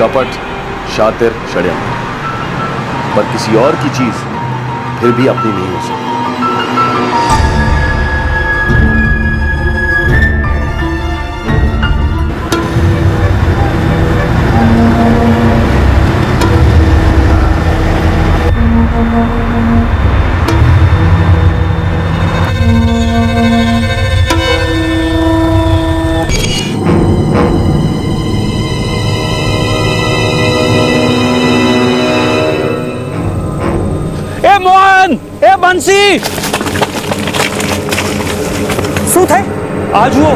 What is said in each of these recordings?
कपट, शातिर, षड्यंत्र, पर किसी और की चीज फिर भी अपनी नहीं हो सकती। ए बंसी, શું થાય? આ જુઓ।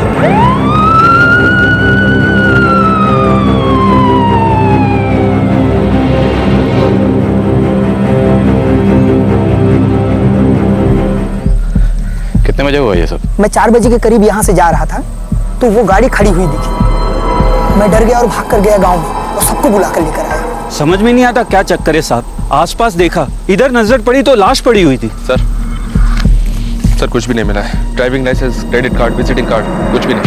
कितने बजे हुआ ये सब? मैं 4 बजे के करीब यहाँ से जा रहा था तो वो गाड़ी खड़ी हुई दिखी। मैं डर गया और भाग कर गया गांव में और सबको बुला कर लेकर आया। समझ में नहीं आता क्या चक्कर है साहब। आसपास देखा, इधर नजर पड़ी तो लाश पड़ी हुई थी। सर कुछ भी नहीं मिला है। Driving license, credit card, visiting card, कुछ भी नहीं।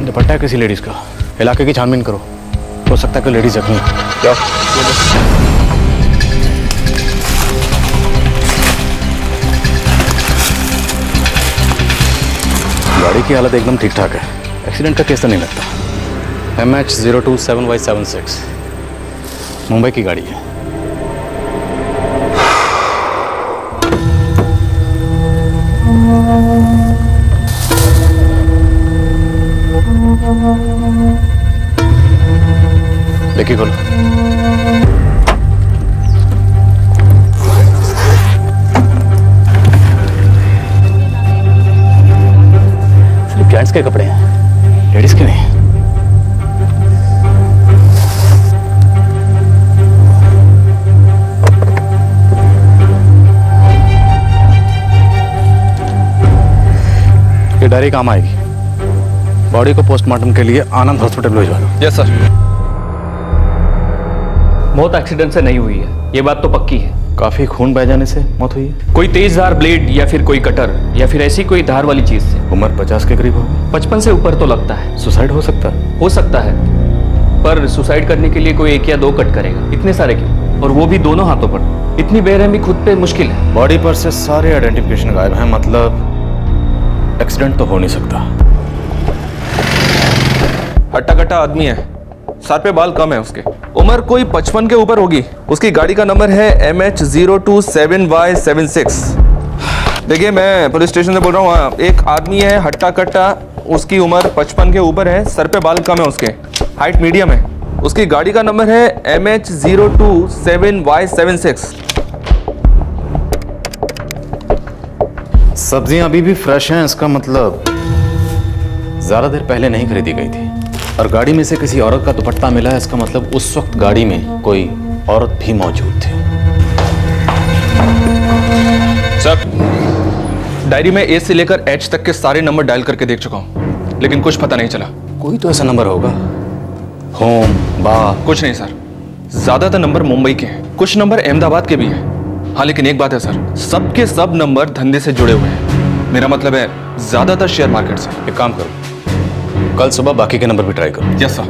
दुपट्टा है किसी लेडीज का। इलाके की छानबीन करो, हो सकता है कि लेडीज जख्मी है। क्या? गाड़ी की हालत एकदम ठीक ठाक है, एक्सीडेंट का केस तो नहीं लगता। MH027Y76 मुंबई की गाड़ी है। देखिए खोलो। जेंट्स के कपड़े हैं, लेडीज के नहीं। ये डायरी काम आएगी। बॉडी को पोस्टमार्टम के लिए आनंद हॉस्पिटल भिजवा दो। Yes sir. मौत एक्सीडेंट से नहीं हुई है, ये बात तो पक्की है। काफी खून बह जाने से मौत हुई है। कोई तेज धार ब्लेड या फिर कोई कटर या फिर ऐसी कोई धार वाली चीज से। उम्र 50 के करीब होगी। 55 से ऊपर तो लगता है। सुसाइड हो सकता है? हो सकता है, पर सुसाइड करने के लिए कोई 1 या 2 कट करेगा। इतने सारे क्यों, और वो भी दोनों हाथों पर। इतनी बेरहमी खुद पे मुश्किल है। बॉडी पर से सारे आइडेंटिफिकेशन गायब हैं, मतलब एक्सीडेंट तो हो नहीं सकता। हट्टा कट्टा आदमी है, सर पे बाल कम है उसके। उम्र कोई 55 के ऊपर होगी। उसकी गाड़ी का नंबर है MH027Y76। देखिए मैं पुलिस स्टेशन से बोल रहा हूँ। एक आदमी है हट्टा कट्टा, उसकी उम्र 55 के ऊपर है, सर पे बाल कम है उसके, हाइट मीडियम है। उसकी गाड़ी का नंबर है MH027Y76। सब्जियां अभी भी फ्रेश हैं, इसका मतलब ज्यादा देर पहले नहीं खरीदी गई थी। और गाड़ी में से किसी औरत का दुपट्टा मिला है, इसका मतलब उस वक्त गाड़ी में कोई औरत भी मौजूद थी। सर डायरी में A से लेकर H तक के सारे नंबर डायल करके देख चुका हूँ, लेकिन कुछ पता नहीं चला। कोई तो ऐसा नंबर होगा। होम, बा, कुछ नहीं सर, ज्यादातर नंबर मुंबई के हैं, कुछ नंबर अहमदाबाद के भी हैं। हाँ लेकिन एक बात है सर, सबके सब नंबर धंधे से जुड़े हुए हैं। मेरा मतलब है ज्यादातर शेयर मार्केट से। एक काम करो, कल सुबह बाकी के नंबर भी ट्राई करो। Yes sir.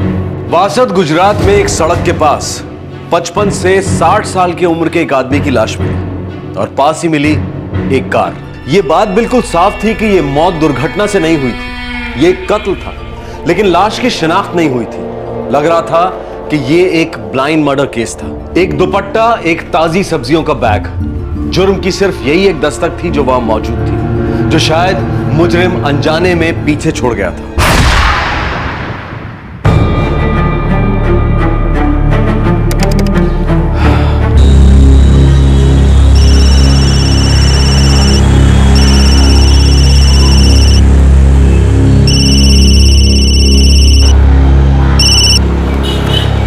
वासद गुजरात में एक सड़क के पास 55 से 60 साल की उम्र के एक आदमी की लाश मिली और पास ही मिली एक कार। यह बात बिल्कुल साफ थी कि यह मौत दुर्घटना से नहीं हुई थी, यह एक कत्ल था। लेकिन लाश की शिनाख्त नहीं हुई थी। लग रहा था कि यह एक ब्लाइंड मर्डर केस था। एक दुपट्टा, एक ताजी सब्जियों का बैग, जुर्म की सिर्फ यही एक दस्तक थी जो वहां मौजूद थी, जो शायद मुजरिम अनजाने में पीछे छोड़ गया था।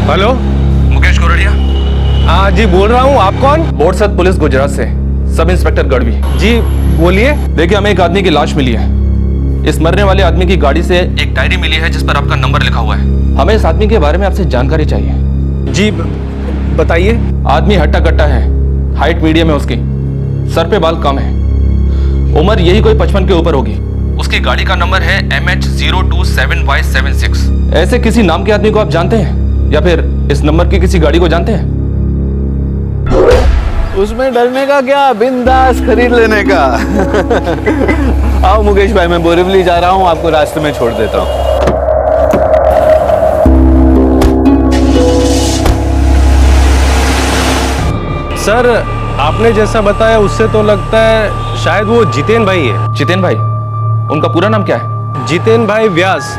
हेलो, मुकेश कोरडिया। हाँ जी बोल रहा हूँ। आप कौन? बोरसद पुलिस गुजरात से, सब इंस्पेक्टर गढ़वी। जी बोलिए। देखिए हमें एक आदमी की लाश मिली है। इस मरने वाले आदमी की गाड़ी से एक डायरी मिली है जिस पर आपका नंबर लिखा हुआ है। हमें इस आदमी के बारे में आपसे जानकारी चाहिए। जी बताइए। आदमी हट्टा कट्टा है, हाइट मीडियम है उसकी, सर पे बाल कम है, उम्र यही कोई 55 के ऊपर होगी। उसकी गाड़ी का नंबर है MH027Y76। ऐसे किसी नाम के आदमी को आप जानते हैं या फिर इस नंबर की किसी गाड़ी को जानते हैं? उसमें डरने का क्या, बिंदास खरीद लेने का। आओ मुकेश भाई, मैं बोरीवली जा रहा हूँ, आपको रास्ते में छोड़ देता हूँ। सर, आपने जैसा बताया उससे तो लगता है शायद वो जितेन भाई है। जितेन भाई? उनका पूरा नाम क्या है? जितेन भाई व्यास,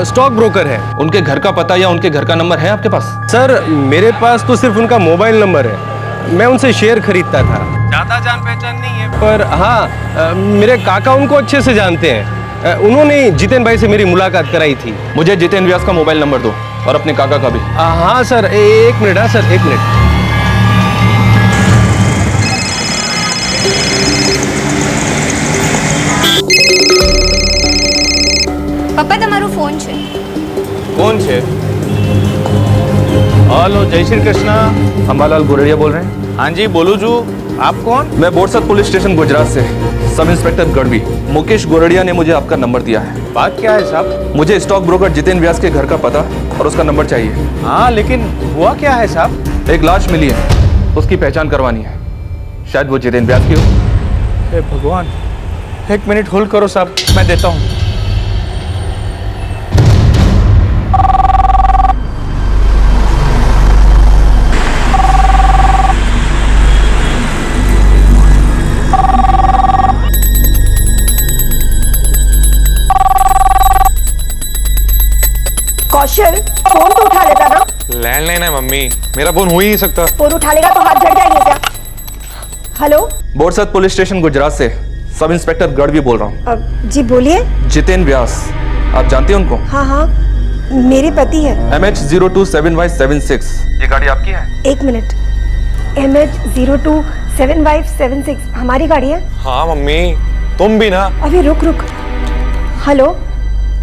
स्टॉक ब्रोकर है। उनके घर का पता या उनके घर का नंबर है आपके पास? सर, मेरे पास तो सिर्फ उनका मोबाइल नंबर है, मैं उनसे शेयर खरीदता था। ज्यादा जान पहचान नहीं है, पर हाँ मेरे काका उनको अच्छे से जानते हैं। उन्होंने जितेन भाई से मेरी मुलाकात कराई थी। मुझे जितेन व्यास का मोबाइल नंबर दो और अपने काका का भी। हाँ सर, एक मिनट। हाँ सर, एक मिनट। પપ્પા તમારો ફોન છે। कौन है? हेलो, जय श्री कृष्णा। अंबालाल गोरड़िया बोल रहे हैं। हाँ जी, बोलू जू। आप कौन? मैं बोरसद पुलिस स्टेशन गुजरात से सब इंस्पेक्टर गढ़वी। मुकेश गोरड़िया ने मुझे आपका नंबर दिया है। बात क्या है साहब? मुझे स्टॉक ब्रोकर जितेन व्यास के घर का पता और उसका नंबर चाहिए। हाँ, लेकिन हुआ क्या है साहब? एक लाश मिली है, उसकी पहचान करवानी है। शायद वो जितेन व्यास की हो। हे भगवान, एक मिनट होल्ड करो साहब, मैं देता हूँ। कौशल, फोन तो उठा लेता ना। लैंडलाइन है मम्मी, मेरा फोन हो ही नहीं सकता। फोन उठा लेगा तो हाथ झड़ जाएंगे क्या? Hello, Borsad police station Gujarat से सब इंस्पेक्टर गढ़वी बोल रहा हूँ। जी बोलिए। जितेन व्यास, आप जानते हैं उनको? हाँ हाँ, मेरे पति है। MH027Y76, ये गाड़ी आपकी है? एक मिनट, MH027Y76 हमारी गाड़ी है। हाँ मम्मी, तुम भी ना। अभी रुक। हेलो,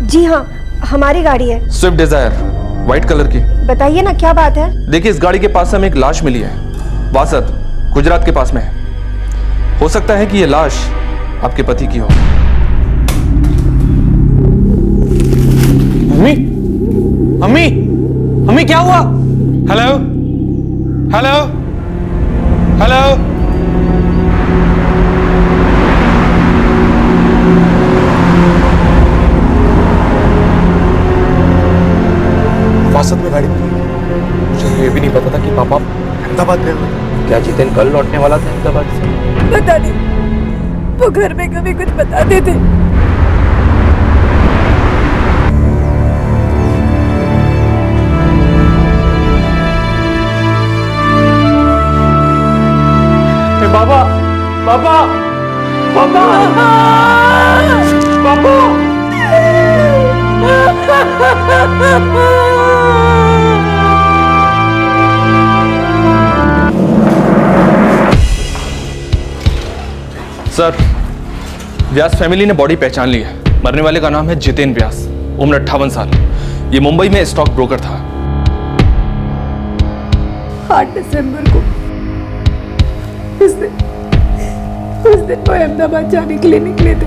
जी हाँ, हमारी गाड़ी है। स्विफ्ट डिजायर, व्हाइट कलर की। बताइए ना, क्या बात है? देखिए, इस गाड़ी के पास से हमें एक लाश मिली है, वासद, गुजरात के पास में है। हो सकता है कि ये लाश आपके पति की हो। मम्मी, मम्मी, मम्मी क्या हुआ? Hello, hello, hello. वासद में गाड़ी, मुझे ये भी नहीं पता था कि पापा अहमदाबाद गए हुए। क्या जितेन कल लौटने वाला था अहमदाबाद से? पता नहीं, वो घर में कभी कुछ बताते थे। पापा, पापा, पापा, पापा। सर, व्यास फैमिली ने बॉडी पहचान ली है। मरने वाले का नाम है जितेन व्यास, उम्र 58 साल। ये मुंबई में स्टॉक ब्रोकर था। 8 दिसंबर को उस दिन वो अहमदाबाद जाने के लिए निकले थे।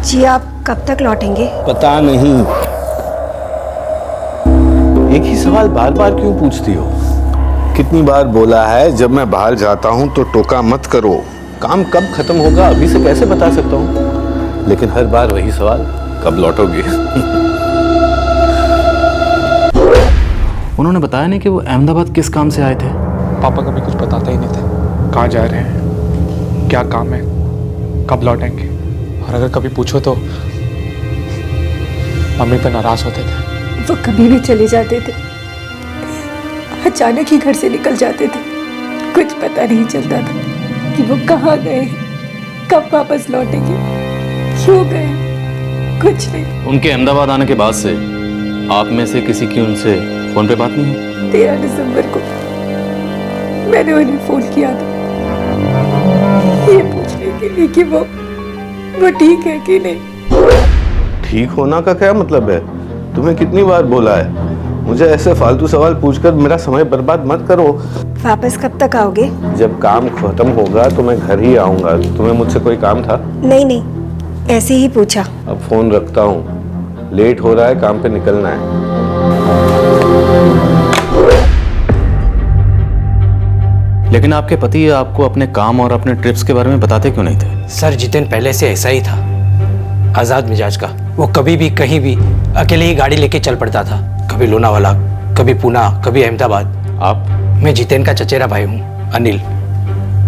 जी, आप कब तक लौटेंगे? पता नहीं। एक ही सवाल बार बार क्यों पूछती हो? कितनी बार बोला है, जब मैं बाहर जाता हूं तो टोका मत करो। काम कब खत्म होगा अभी से कैसे बता सकता हूं? लेकिन हर बार वही सवाल, कब लौटोगे? उन्होंने बताया नहीं कि वो अहमदाबाद किस काम से आए थे? पापा कभी कुछ बताते ही नहीं थे। कहाँ जा रहे हैं, क्या काम है, कब लौटेंगे, और अगर कभी पूछो तो मम्मी पे नाराज होते थे। वो कभी भी चले जाते थे, अचानक ही घर से निकल जाते थे। कुछ पता नहीं चलता था कि वो कहाँ गए, कब वापस लौटेंगे, क्यों गए, कुछ नहीं। उनके अहमदाबाद आने के बाद से आप में से किसी की उनसे फोन पे बात नहीं हुई? 13 दिसंबर को मैंने उन्हें फोन किया था, ये पूछने के लिए कि वो ठीक है कि नहीं। ठीक होना का क्या मतलब है? तुम्हें कितनी बार बोला है, मुझे ऐसे फालतू सवाल पूछकर मेरा समय बर्बाद मत करो। वापस कब तक आओगे? जब काम खत्म होगा तो मैं घर ही आऊंगा। तुम्हें मुझसे कोई काम था? नहीं नहीं, ऐसे ही पूछा। अब फोन रखता हूँ, लेट हो रहा है, काम पे निकलना है। लेकिन आपके पति आपको अपने काम और अपने ट्रिप्स के बारे में बताते क्यों नहीं थे? सर जितेन पहले से ऐसा ही था, आजाद मिजाज का। वो कभी भी कहीं भी अकेले ही गाड़ी लेके चल पड़ता था, कभी लोनावाला, कभी पूना, कभी अहमदाबाद। आप? मैं जितेन का चचेरा भाई हूँ, अनिल।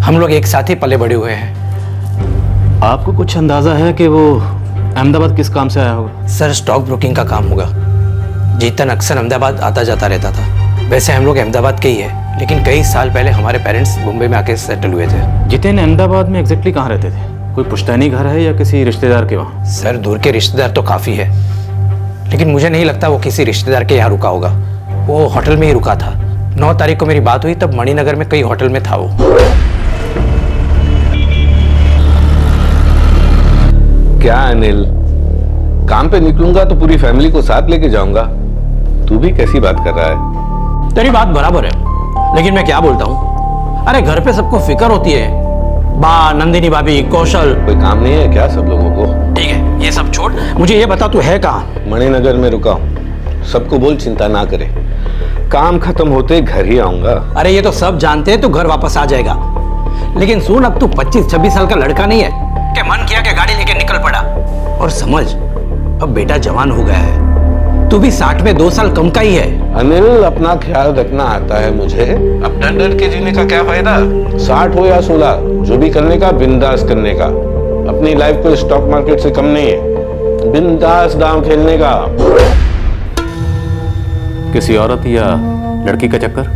हम लोग एक साथ ही पले बड़े हुए हैं। आपको कुछ अंदाजा है कि वो अहमदाबाद किस काम से आया होगा? सर स्टॉक ब्रोकिंग का काम होगा। जितेन अक्सर अहमदाबाद आता जाता रहता था। वैसे हम लोग अहमदाबाद के ही है, लेकिन कई साल पहले हमारे पेरेंट्स मुंबई में आके सेटल हुए थे। जितेन अहमदाबाद में एग्जैक्टली कहाँ रहते थे? कोई पुश्तैनी घर है या किसी रिश्तेदार के वहाँ? सर दूर के रिश्तेदार तो काफ़ी है, लेकिन मुझे नहीं लगता वो किसी रिश्तेदार के यहाँ रुका होगा। वो होटल में ही रुका था। 9 तारीख को मेरी बात हुई, तब मणिनगर में कई होटल में था वो। क्या अनिल, काम पे निकलूंगा तो पूरी फैमिली को साथ लेके जाऊंगा। तू भी कैसी बात कर रहा है? तेरी बात बराबर है, लेकिन मैं क्या बोलता हूँ, अरे घर पे सबको फिक्र होती है। बा, नंदिनी भाभी, कौशल। कोई काम नहीं है क्या सब लोगों को? ठीक है, ये सब छोड़, मुझे ये बता तू है कहाँ? मणिनगर में रुका हूँ। सबको बोल चिंता ना करे, काम खत्म होते घर ही आऊंगा। अरे ये तो सब जानते हैं तू घर वापस आ जाएगा, लेकिन सुन, अब तू 25-26 साल का लड़का नहीं है कि मन किया कि गाड़ी लेके निकल पड़ा। और समझ, अब बेटा जवान हो गया है, तू भी 60 में 2 साल कम का ही है। अनिल, अपना ख्याल रखना आता है मुझे। अब डर डर के जीने का क्या फायदा? 60 हो या 16, जो भी करने का बिंदास करने का। अपनी लाइफ को स्टॉक मार्केट से कम नहीं है, बिंदास दांव खेलने का। किसी औरत या लड़की का चक्कर?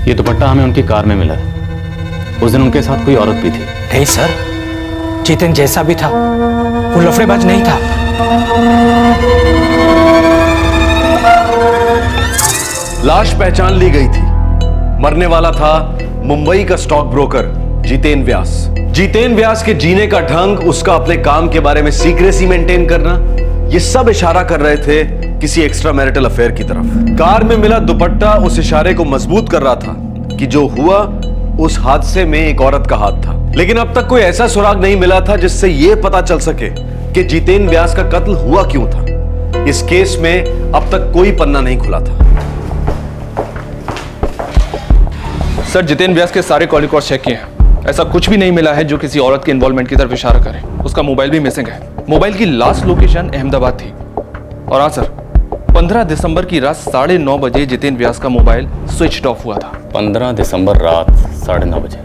ये दुपट्टा हमें उनकी कार में मिला है। उस दिन उनके साथ कोई औरत भी थी। नहीं सर, जितेन जैसा भी था वो लफड़ेबाज नहीं था। लाश पहचान ली गई थी। मरने वाला था मुंबई का स्टॉक ब्रोकर जितेन व्यास। जितेन व्यास के जीने का ढंग, उसका अपने काम के बारे में सीक्रेसी मेंटेन करना, ये सब इशारा कर रहे थे किसी एक्स्ट्रा मैरिटल अफेयर की तरफ। कार में मिला दुपट्टा उस इशारे को मजबूत कर रहा था कि जो हुआ उस हादसे में एक औरत का हाथ था। लेकिन अब तक कोई ऐसा सुराग नहीं मिला था जिससे यह पता चल सके कि जितेन व्यास का कत्ल हुआ क्यों था। इस केस में अब तक कोई पन्ना नहीं खुला था। सर जितेन व्यास के सारे कॉल रिकॉर्ड चेक किए हैं, ऐसा कुछ भी नहीं मिला है जो किसी औरत के इन्वॉल्वमेंट की तरफ इशारा करे। उसका मोबाइल भी मिसिंग है। मोबाइल की लास्ट लोकेशन अहमदाबाद थी। और हाँ सर, 15 दिसंबर की रात 9:30 बजे जितेन व्यास का मोबाइल स्विच ऑफ हुआ था। 15 दिसंबर रात 9:30 बजे,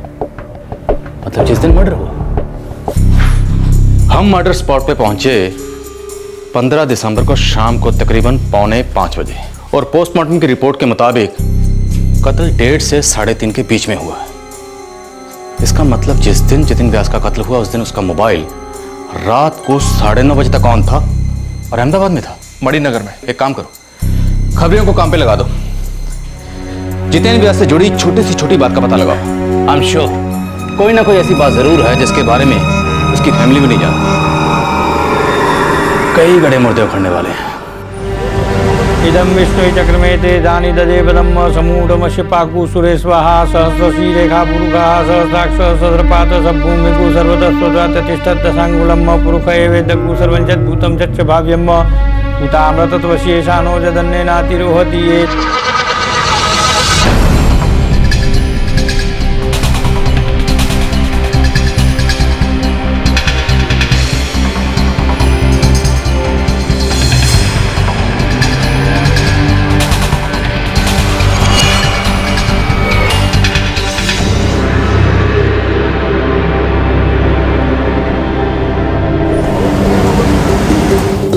मतलब जिस दिन मर्डर हुआ। हम मर्डर स्पॉट पे पहुंचे 15 दिसंबर को शाम को तकरीबन 4:45 बजे, और पोस्टमार्टम की रिपोर्ट के मुताबिक कत्ल 1:30 से 3:30 के बीच में हुआ है। इसका मतलब जिस दिन जितेन व्यास का कत्ल हुआ उस दिन उसका मोबाइल रात को 9:30 बजे तक ऑन था और अहमदाबाद में था, मणिनगर में। एक काम करो, खबरियों को काम पे लगा दो, जितेन व्यास से जुड़ी छोटी से छोटी बात का पता लगाओ। आई एम श्योर कोई ना कोई ऐसी बात जरूर है जिसके बारे में उसकी फैमिली भी नहीं जानती। कई गड़े मुर्दे उखड़ने वाले हैं। इदम विष्णु चक्रमेते दानी ददे ब्रह्म समूढ़मस्य पाकु सुरेश्वाहा सहस्रशी रेखा पुरुषा सहस्राक्ष सहस्रपात सभूमिकु सर्वतस्वत तिष्ठत् दशांगुलम पुरुष वेदकु सर्वंचत् भूतं चच्च भाव्यम भूतामृतत्वशेषानो जदन्ने नातिरोहति ये।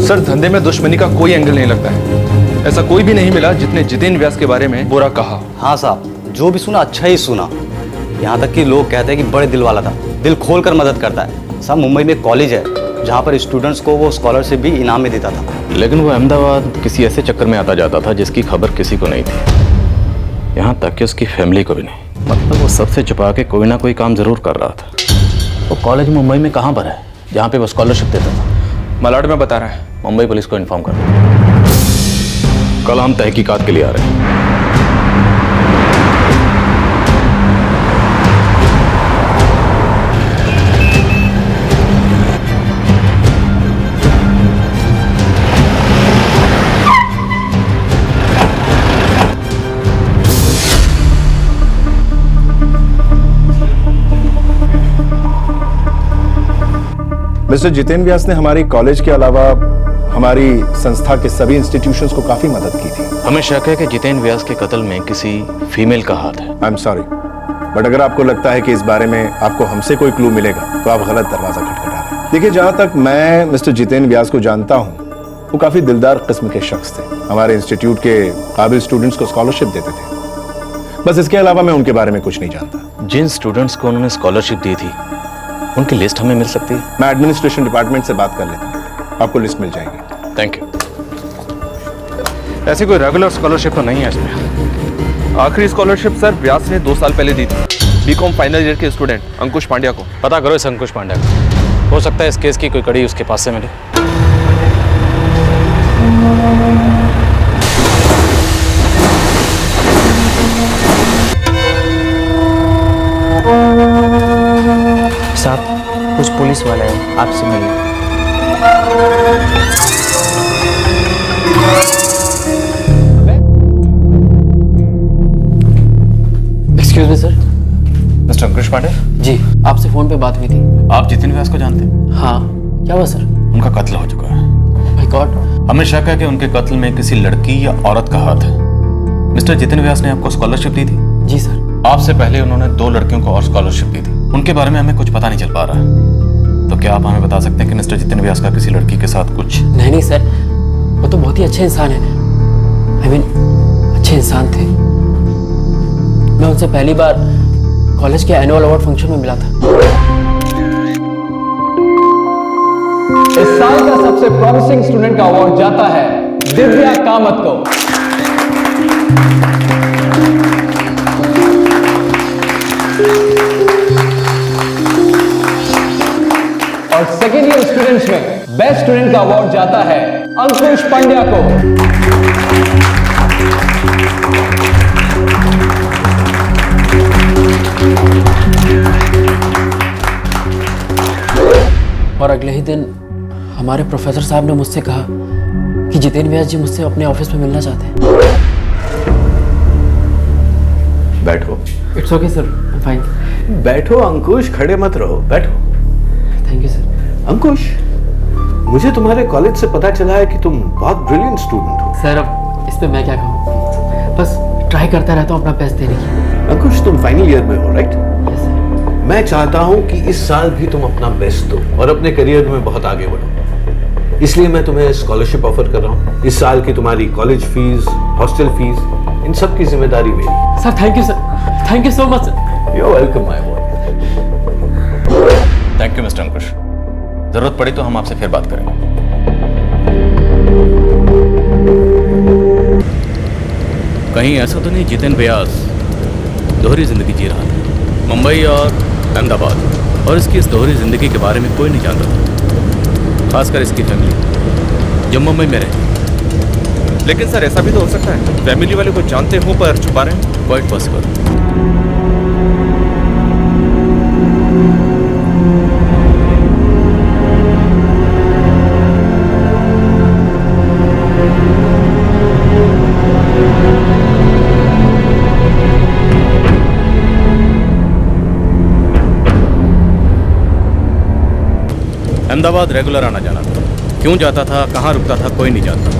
सर धंधे में दुश्मनी का कोई एंगल नहीं लगता है। ऐसा कोई भी नहीं मिला जितने जितेन व्यास के बारे में बुरा कहा। हाँ साहब, जो भी सुना अच्छा ही सुना। यहाँ तक कि लोग कहते हैं कि बड़े दिल वाला था, दिल खोल कर मदद करता है। साहब मुंबई में एक कॉलेज है जहाँ पर स्टूडेंट्स को वो स्कॉलरशिप भी इनाम में देता था। लेकिन वो अहमदाबाद किसी ऐसे चक्कर में आता जाता था जिसकी खबर किसी को नहीं थी, यहाँ तक कि उसकी फैमिली को भी नहीं। मतलब वो सबसे छुपा के कोई ना कोई काम जरूर कर रहा था। वो कॉलेज मुंबई में कहाँ पर है जहाँ पे वो स्कॉलरशिप देता था? मलाड में बता रहा है। मुंबई पुलिस को इन्फॉर्म कर दो। कल हम तहकीकात के लिए आ रहे हैं। मिस्टर जितेन व्यास ने हमारी कॉलेज के अलावा हमारी संस्था के सभी इंस्टीट्यूशंस को काफी मदद की थी। हमें शक है कि जितेन व्यास के कत्ल में किसी फीमेल का हाथ है। आई एम सॉरी, बट अगर आपको लगता है कि इस बारे में आपको हमसे कोई क्लू मिलेगा तो आप गलत दरवाजा खटखटा रहे हैं। देखिए, जहां तक मैं मिस्टर जितेन व्यास को जानता हूं, वो काफी दिलदार किस्म के शख्स थे। हमारे इंस्टीट्यूट के काबिल स्टूडेंट्स को स्कॉलरशिप देते थे। बस इसके अलावा मैं उनके बारे में कुछ नहीं जानता। जिन स्टूडेंट्स को उन्होंने स्कॉलरशिप दी थी उनकी लिस्ट हमें मिल सकती है? मैं एडमिनिस्ट्रेशन डिपार्टमेंट से बात कर लेता हूँ, आपको लिस्ट मिल जाएगी। Thank you. ऐसी कोई रेगुलर स्कॉलरशिप तो नहीं है इसमें। आखिरी स्कॉलरशिप सर व्यास ने 2 साल पहले दी थी बीकॉम फाइनल ईयर के स्टूडेंट अंकुश पांड्या को। पता करो इस अंकुश पांड्या को, हो सकता है इस केस की कोई कड़ी उसके पास से मिले। साहब, कुछ पुलिस वाले हैं, आपसे मिलने। Excuse me sir. मिस्टर अंकुश पांडे जी, आपसे फोन पे बात हुई थी। आप जितेन व्यास को जानते हैं? हाँ, क्या हुआ सर? उनका कत्ल हो चुका है। My God. हमें शक है कि उनके कत्ल में किसी लड़की या औरत का हाथ है। मिस्टर जितेन व्यास ने आपको स्कॉलरशिप दी थी? जी सर। आपसे पहले उन्होंने 2 लड़कियों को और स्कॉलरशिप दी थी। उनके बारे में हमें कुछ पता नहीं चल पा रहा है। तो क्या आप हमें बता सकते हैं कि मिस्टर जितेन व्यास का किसी लड़की के साथ कुछ? नहीं सर, वो तो बहुत ही अच्छे इंसान है। आई मीन अच्छे इंसान थे। मैं उनसे पहली बार कॉलेज के एनुअल अवार्ड फंक्शन में मिला था। इस साल का सबसे प्रॉमिसिंग स्टूडेंट का अवार्ड जाता है दिव्या कामत को। और सेकेंड ईयर स्टूडेंट्स में बेस्ट स्टूडेंट का अवार्ड जाता है अंकुश पांड्या को। और अगले ही दिन हमारे प्रोफेसर साहब ने मुझसे कहा कि जितेन व्यास जी मुझसे अपने ऑफिस में मिलना चाहते हैं। बैठो। It's okay sir, fine. बैठो अंकुश, खड़े मत रहो, बैठो। Thank you sir. अंकुश, मुझे तुम्हारे कॉलेज से पता चला है कि तुम बहुत ब्रिलियंट स्टूडेंट हो। सर, अब इस पे मैं क्या कहूँ, बस ट्राई करता रहता हूँ अपना बेस्ट देने की। अंकुश, तुम फाइनल ईयर में हो, राइट? Yes sir. मैं चाहता हूं कि इस साल भी तुम अपना बेस्ट दो और अपने करियर में बहुत आगे बढ़ो। इसलिए मैं तुम्हें स्कॉलरशिप ऑफर कर रहा हूं। इस साल की तुम्हारी कॉलेज फीस, हॉस्टल फीस, इन सब की जिम्मेदारी मेरी। Sir thank you sir, thank you so much sir. You are welcome my boy. Thank you mister Ankush. जरूरत पड़ी तो हम आपसे फिर बात करेंगे। कहीं ऐसा तो नहीं जितेन व्यास दोहरी जिंदगी जी रहा था? मुंबई और अहमदाबाद, और इसकी इस दोहरी जिंदगी के बारे में कोई नहीं जानता था, खासकर इसकी फैमिली जो मुंबई में रहती। लेकिन सर ऐसा भी तो हो सकता है फैमिली वाले को जानते हो पर छुपा रहे हैं। Quite possible. अहमदाबाद रेगुलर आना जाना था। क्यों जाता था, कहाँ रुकता था, कोई नहीं जानता,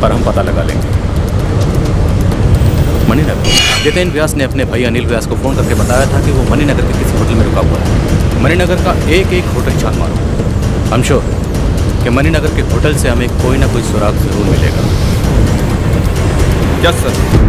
पर हम पता लगा लेंगे। मणिनगर। जितेन व्यास ने अपने भाई अनिल व्यास को फ़ोन करके बताया था कि वो मणिनगर के किसी होटल में रुका हुआ है। मणिनगर का एक एक होटल छान मारो। हम श्योर कि मणिनगर के होटल से हमें कोई ना कोई सुराग जरूर मिलेगा। Yes sir.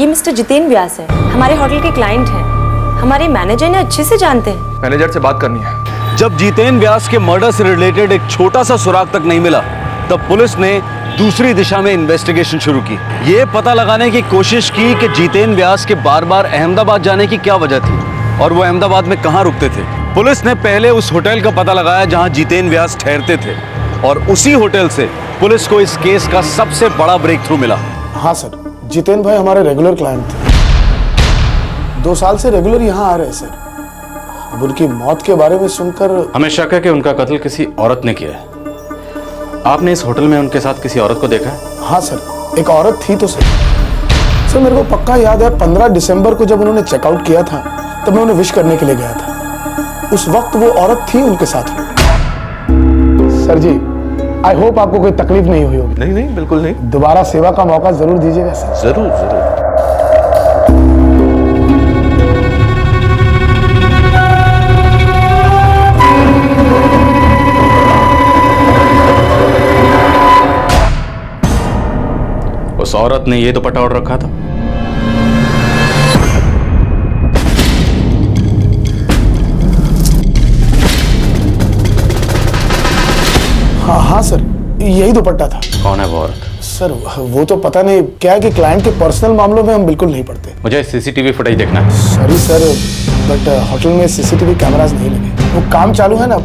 ये मिस्टर जितेन व्यास है, हमारे होटल के क्लाइंट हैं। हमारे मैनेजर ने अच्छे से जानते हैं। मैनेजर से बात करनी है। जब जितेन व्यास के मर्डर से रिलेटेड एक छोटा सा सुराग तक नहीं मिला, तब पुलिस ने दूसरी दिशा में इन्वेस्टिगेशन शुरू की। ये पता लगाने की कोशिश की कि जितेन व्यास के बार बार अहमदाबाद जाने की क्या वजह थी और वो अहमदाबाद में कहाँ रुकते थे। पुलिस ने पहले उस होटल का पता लगाया जहां जितेन व्यास ठहरते थे और उसी होटल से पुलिस को इस केस का सबसे बड़ा ब्रेक थ्रू मिला। हाँ सर, जितेन भाई हमारे रेगुलर क्लाइंट थे। 2 साल से रेगुलर यहाँ आ रहे हैं सर। अब उनकी मौत के बारे में सुनकर हमें शक है कि उनका कत्ल किसी औरत ने किया है। आपने इस होटल में उनके साथ किसी औरत को देखा है? हाँ सर, एक औरत थी तो सर मेरे को पक्का याद है 15 दिसंबर को जब उन्होंने चेकआउट किया था तब मैं उन्हें विश करने के लिए गया था। उस वक्त वो औरत थी उनके साथ। सर जी, आई होप आपको कोई तकलीफ नहीं हुई होगी। नहीं नहीं, बिल्कुल नहीं। दोबारा सेवा का मौका जरूर दीजिएगा सर। जरूर जरूर। उस औरत ने ये दुपट्टा ओढ़ रखा था। हाँ सर, यही दुपट्टा था। कौन है वो औरत? सर वो तो पता नहीं, क्या है कि क्लाइंट के पर्सनल मामलों में हम बिल्कुल नहीं पड़ते। मुझे सीसीटीवी फुटेज देखना है। सॉरी सर, बट होटल में सीसीटीवी कैमरास नहीं लगे। वो काम चालू है ना,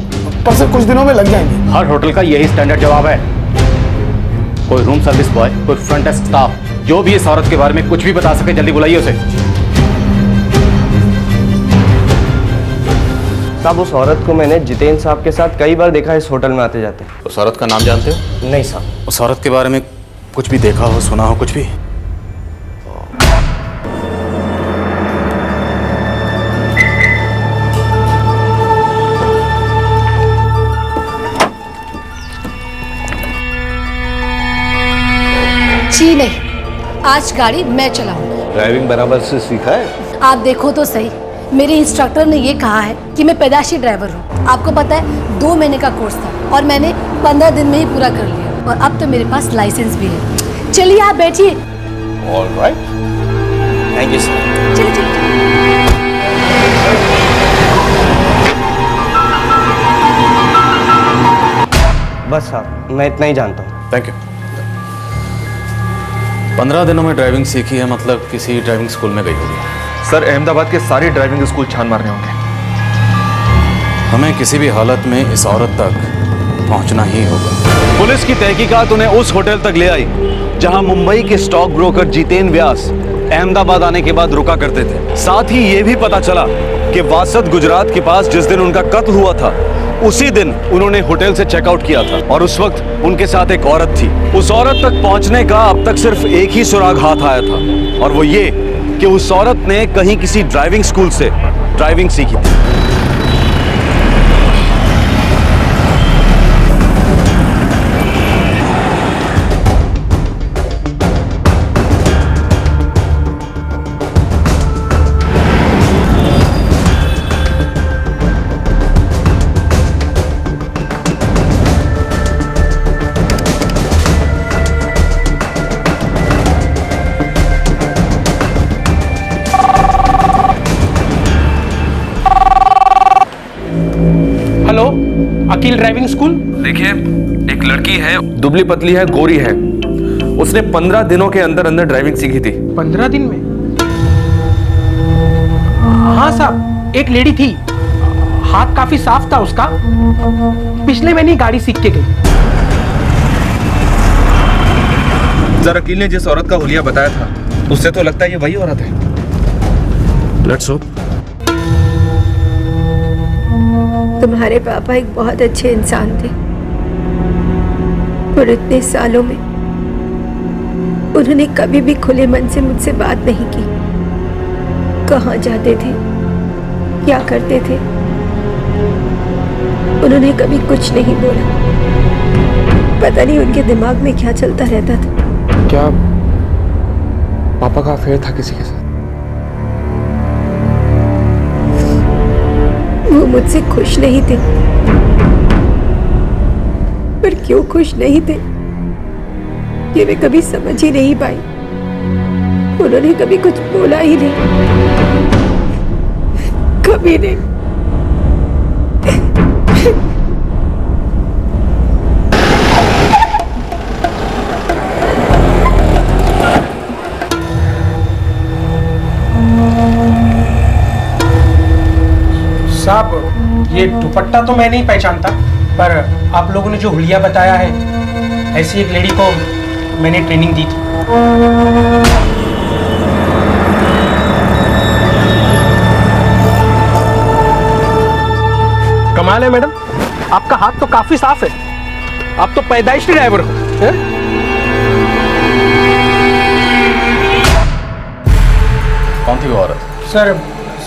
पर सर कुछ दिनों में लग जाएंगे। हर होटल का यही स्टैंडर्ड जवाब है। कोई रूम सर्विस बॉय, कोई फ्रंट डेस्क स्टाफ, जो भी इस औरत के बारे में कुछ भी बता सके, जल्दी बुलाइए उसे। साहब, उस औरत को मैंने जितेन साहब के साथ कई बार देखा इस होटल में आते जाते। उस औरत का नाम जानते हो? नहीं साहब। उस औरत के बारे में कुछ भी देखा हो, सुना हो, कुछ भी? जी नहीं, आज गाड़ी मैं चलाऊंगी। ड्राइविंग बराबर से सीखा है? आप देखो तो सही, मेरे इंस्ट्रक्टर ने ये कहा है कि मैं पैदाशी ड्राइवर हूँ। आपको पता है 2 महीने का कोर्स था और मैंने 15 दिन में ही पूरा कर लिया और अब तो मेरे पास लाइसेंस भी है। चलिए आप बैठिए। All right, thank you sir. चलिए चलिए। बस साहब, मैं इतना ही जानता हूँ। Thank you. 15 दिनों में ड्राइविंग सीखी है, मतलब किसी ड्राइविंग स्कूल में गई होगी। सर, अहमदाबाद के सारे ड्राइविंग स्कूल छान मारने होंगे। हमें किसी भी हालत में इस औरत तक पहुंचना ही होगा। पुलिस की तहकीकात उन्हें उस होटल तक ले आई जहां मुंबई के स्टॉक ब्रोकर जितेन व्यास अहमदाबाद आने के बाद रुका करते थे। साथ ही ये भी पता चला कि वासद गुजरात के पास जिस दिन उनका कत्ल हुआ था, उसी दिन उन्होंने होटल से चेकआउट किया था और उस वक्त उनके साथ एक औरत थी। उस औरत तक पहुंचने का अब तक सिर्फ एक ही सुराग हाथ आया था और वो ये कि उस औरत ने कहीं किसी ड्राइविंग स्कूल से ड्राइविंग सीखी थी। Aqeel driving school. देखिए, एक लड़की है, दुबली पतली है, गोरी है। उसने 15 दिनों के अंदर अंदर ड्राइविंग सीखी थी। 15 दिन में? हाँ साहब, एक लेडी थी, हाथ काफी साफ था उसका, पिछले महीने ही गाड़ी सीख के गई। जरा अकील ने जिस औरत का हुलिया बताया था, उससे तो लगता है ये वही औरत है। Let's hope. तुम्हारे पापा एक बहुत अच्छे इंसान थे और इतने सालों में उन्होंने कभी भी खुले मन से मुझसे बात नहीं की। कहाँ जाते थे, क्या करते थे, उन्होंने कभी कुछ नहीं बोला। पता नहीं उनके दिमाग में क्या चलता रहता था। क्या पापा का अफेयर था किसी के साथ? वो मुझसे खुश नहीं थे, पर क्यों खुश नहीं थे ये मैं कभी समझ ही नहीं पाई। उन्होंने कभी कुछ बोला ही नहीं, कभी नहीं। साहब, ये दुपट्टा तो मैं नहीं पहचानता, पर आप लोगों ने जो हुलिया बताया है, ऐसी एक लेडी को मैंने ट्रेनिंग दी थी। कमाल है मैडम, आपका हाथ तो काफी साफ है। आप तो पैदाइशी ड्राइवर हो। कौन थी वो औरत? सर,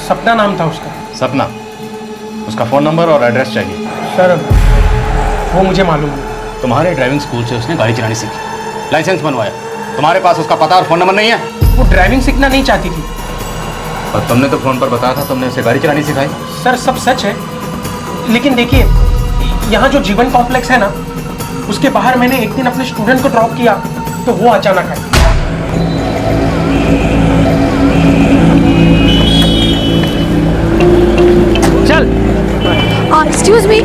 सपना नाम था उसका। सपना? उसका फोन नंबर और एड्रेस चाहिए। सर, वो मुझे मालूम है। तुम्हारे ड्राइविंग स्कूल से उसने गाड़ी चलानी सीखी, लाइसेंस बनवाया, तुम्हारे पास उसका पता और फोन नंबर नहीं है? वो ड्राइविंग सीखना नहीं चाहती थी। और तुमने तो फोन पर बताया था तुमने उसे गाड़ी चलानी सिखाई। सर, सब सच है, लेकिन देखिए, यहाँ जो जीवन कॉम्प्लेक्स है ना, उसके बाहर मैंने एक दिन अपने स्टूडेंट को ड्रॉप किया, तो वो अचानक आया। चल। एक्सक्यूज मी,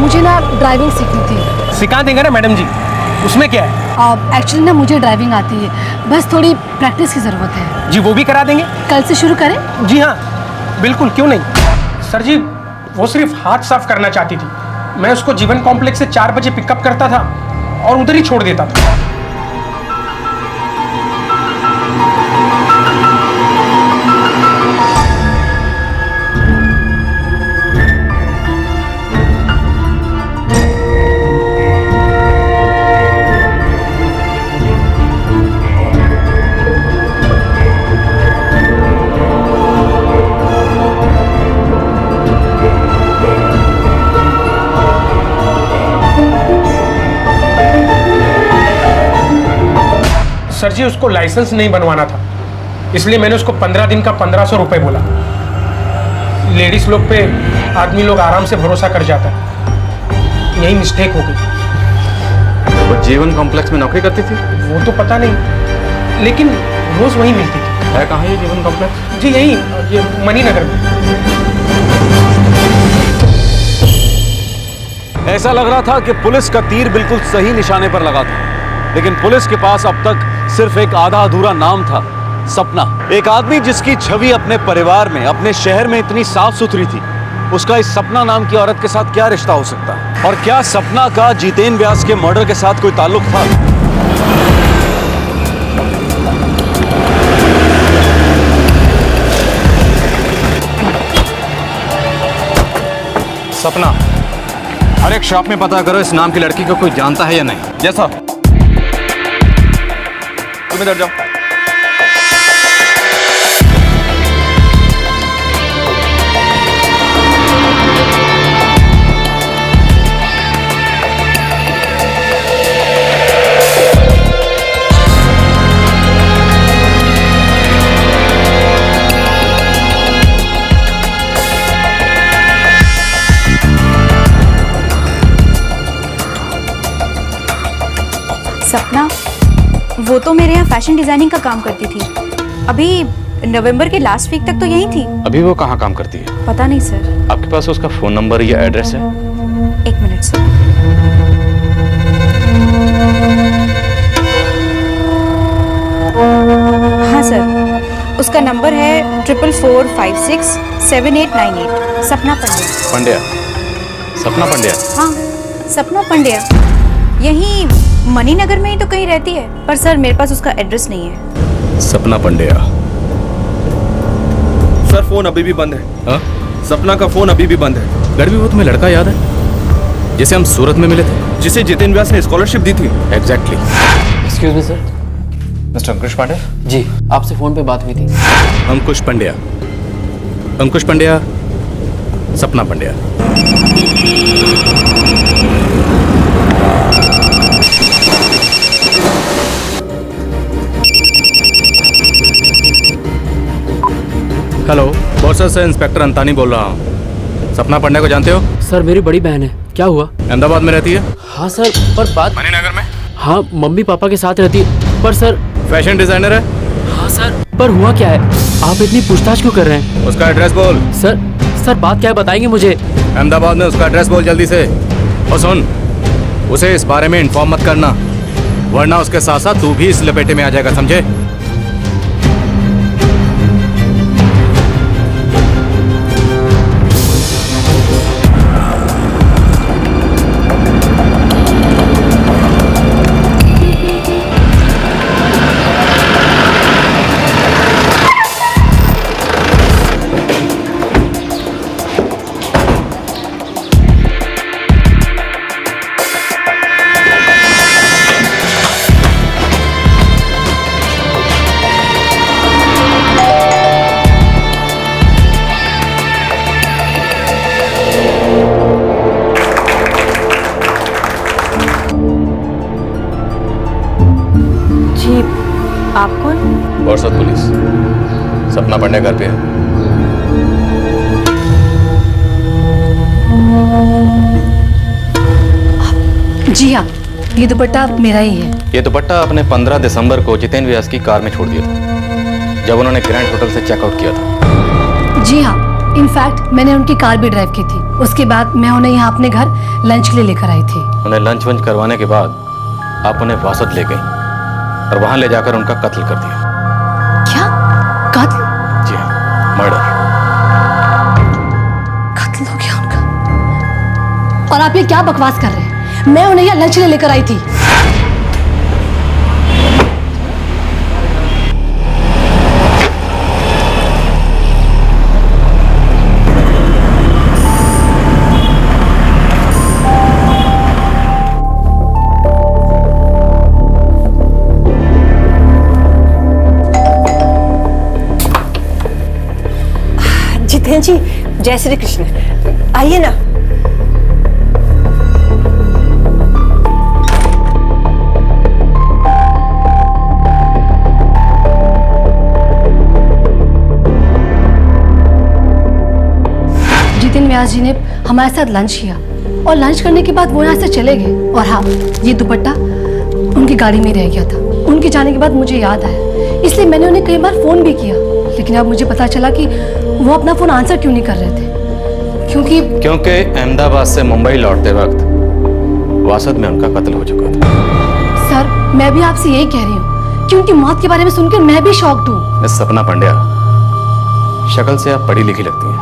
मुझे ना ड्राइविंग सीखनी थी। सिखा देंगे ना मैडम जी, उसमें क्या है? एक्चुअली ना मुझे ड्राइविंग आती है, बस थोड़ी प्रैक्टिस की ज़रूरत है। जी, वो भी करा देंगे। कल से शुरू करें? जी हाँ, बिल्कुल, क्यों नहीं। सर जी, वो सिर्फ हाथ साफ करना चाहती थी। मैं उसको जीवन कॉम्प्लेक्स से 4 बजे पिकअप करता था और उधर ही छोड़ देता था। सर जी, उसको लाइसेंस नहीं बनवाना था, इसलिए मैंने उसको 15 दिन का 1500 रुपए बोला। लेडीज लोग पे आदमी लोग आराम से भरोसा कर जाता है, यही मिस्टेक हो गई। वो जीवन कॉम्प्लेक्स में नौकरी करती थी? वो तो पता नहीं, लेकिन रोज वहीं मिलती थी। है कहाँ ये जीवन कॉम्प्लेक्स? जी यही, ये मणिनगर में। ऐसा लग रहा था कि पुलिस का तीर बिल्कुल सही निशाने पर लगा था, लेकिन पुलिस के पास अब तक सिर्फ एक आधा अधूरा नाम था, सपना। एक आदमी जिसकी छवि अपने परिवार में, अपने शहर में इतनी साफ सुथरी थी, उसका इस सपना नाम की औरत के साथ क्या रिश्ता हो सकता है? और क्या सपना का जितेन व्यास के मर्डर के साथ कोई ताल्लुक था? सपना, हर एक शॉप में पता करो इस नाम की लड़की को कोई जानता है या नहीं। जैसा तुम इधर जाओ। सपना, वो तो मेरे यहाँ फैशन डिजाइनिंग का काम करती थी। अभी नवंबर के लास्ट वीक तक तो यहीं थी। अभी वो कहाँ काम करती है? पता नहीं सर। आपके पास उसका फोन नंबर या एड्रेस है? एक मिनट सर। हाँ सर, उसका नंबर है 44467898। सपना पंड्या। पंड्या? सपना पंड्या? हाँ, सपना पंड्या यही मणिनगर में ही तो कहीं रहती है, पर सर मेरे पास उसका एड्रेस नहीं है। सपना पंड्या? सर, फोन अभी भी बंद है। हा? सपना का फोन अभी भी बंद है। गढ़वी, वो तुम्हें लड़का याद है जिसे हम सूरत में मिले थे, जिसे जितेन व्यास ने स्कॉलरशिप दी थी? Exactly. Excuse me sir. Mister Ankush Pandya? जी, आपसे फोन पे बात हुई थी। अंकुश पांड्या? अंकुश पांड्या, सपना पांड्या। हेलो, बॉर्सर से इंस्पेक्टर अंतानी बोल रहा हूँ। सपना पांड्या को जानते हो? सर, मेरी बड़ी बहन है। क्या हुआ? अहमदाबाद में रहती है? हाँ सर, पर बात मणिनगर में? हाँ, मम्मी पापा के साथ रहती है, पर सर। फैशन डिजाइनर है? पर हुआ क्या है? आप इतनी पूछताछ क्यों कर रहे हैं? उसका एड्रेस बोल। सर बात क्या है बताएंगे मुझे? अहमदाबाद में उसका एड्रेस बोल जल्दी से। और सुन, उसे इस बारे में इन्फॉर्म मत करना, वरना उसके साथ साथ तू भी इस लपेटे में आ जाएगा, समझे? आप कौन? बोरसद पुलिस। सपना पांडे घर पे है। जी हाँ, ये दुपट्टा मेरा ही है। ये दुपट्टा आपने 15 दिसंबर को जितेंद्र व्यास की कार में छोड़ दिया था, जब उन्होंने ग्रैंड होटल से चेकआउट किया था। जी हाँ, इनफैक्ट मैंने उनकी कार भी ड्राइव की थी। उसके बाद मैं उन्हें यहाँ अपने घर लंच के लिए लेकर आई थी। उन्हें लंच वंच करवाने के बाद आप उन्हें वासद ले गई और वहां ले जाकर उनका कत्ल कर दिया। क्या? कत्ल? जी हाँ, मर्डर। कत्ल हो गया उनका? और आप ये क्या बकवास कर रहे हैं? मैं उन्हें यहाँ लंच के लिए लेकर आई थी। जितेंद्र जी, जय श्री कृष्ण। आइए ना। जितेंद्र व्यास जी ने हमारे साथ लंच किया और लंच करने के बाद वो यहाँ से चले गए। और हाँ, ये दुपट्टा उनकी गाड़ी में रह गया था। उनके जाने के बाद मुझे याद आया, इसलिए मैंने उन्हें कई बार फोन भी किया, लेकिन अब मुझे पता चला कि वो अपना फोन आंसर क्यों नहीं कर रहे थे। क्योंकि अहमदाबाद से मुंबई लौटते वक्त वासद में उनका कत्ल हो चुका था। सर, मैं भी आपसे यही कह रही हूँ कि उनकी मौत के बारे में सुनकर मैं भी शॉक्ड हूँ। मिस सपना पांड्या, शक्ल से आप पढ़ी लिखी लगती हैं।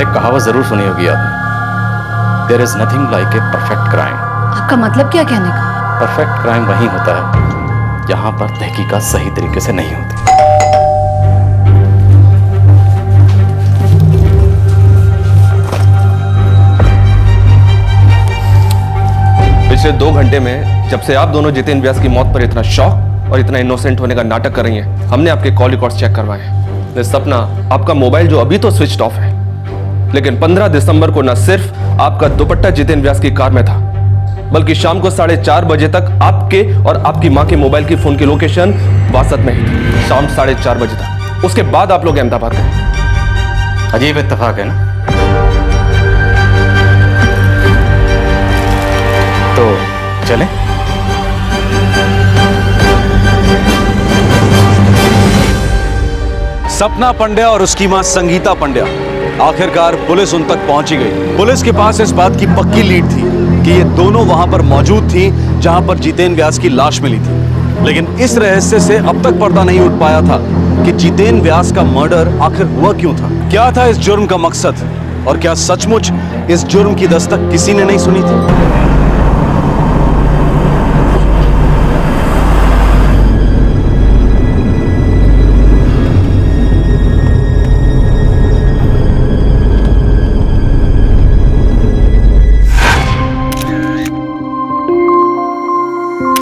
एक कहावत जरूर सुनी होगी आपने, there is nothing like a perfect crime. आपका मतलब क्या कहने का? परफेक्ट क्राइम वही होता है जहां पर तहकीकात सही तरीके से नहीं होती। पिछले 2 घंटे में जब से आप दोनों जितेंद्र व्यास की मौत पर इतना शॉक और इतना इनोसेंट होने का नाटक कर रही हैं, हमने आपके कॉल रिकॉर्ड्स चेक करवाए हैं। सपना, आपका मोबाइल जो अभी तो स्विच ऑफ है, लेकिन 15 दिसंबर को न सिर्फ आपका दुपट्टा जितेंद्र व्यास की कार में था, बल्कि शाम को 4:30 बजे तक आपके और आपकी मां के मोबाइल की फोन की लोकेशन वासद में ही थी। शाम 4:30 बजे तक। उसके बाद आप लोग अहमदाबाद गए। अजीब इत्तेफाक है ना? तो चले। सपना पंड्या और उसकी मां संगीता पंड्या, आखिरकार पुलिस उन तक पहुंची गई। पुलिस के पास इस बात की पक्की लीड थी कि ये दोनों वहां पर मौजूद थी जहां पर जितेंद्र व्यास की लाश मिली थी। लेकिन इस रहस्य से अब तक पर्दा नहीं उठ पाया था कि जितेंद्र व्यास का मर्डर आखिर हुआ क्यों था, क्या था इस जुर्म का मकसद, और क्या सचमुच इस जुर्म की दस्तक किसी ने नहीं सुनी थी।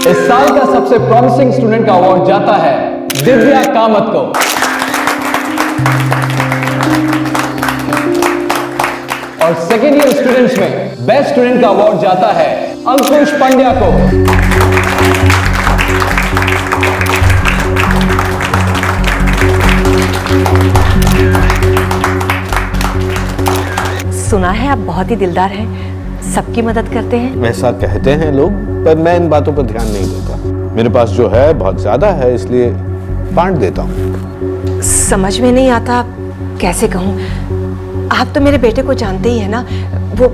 इस साल का सबसे प्रॉमिसिंग स्टूडेंट का अवार्ड जाता है दिव्या कामत को। और सेकेंड ईयर स्टूडेंट्स में बेस्ट स्टूडेंट का अवार्ड जाता है अंकुश पंड्या को। सुना है आप बहुत ही दिलदार हैं, सबकी मदद करते हैं। वैसा कहते हैं लोग, पर मैं इन बातों पर ध्यान नहीं देता। मेरे पास जो है बहुत ज्यादा है, इसलिए बांट देता हूँ। समझ में नहीं आता कैसे कहूँ। आप तो मेरे बेटे को जानते ही है ना, वो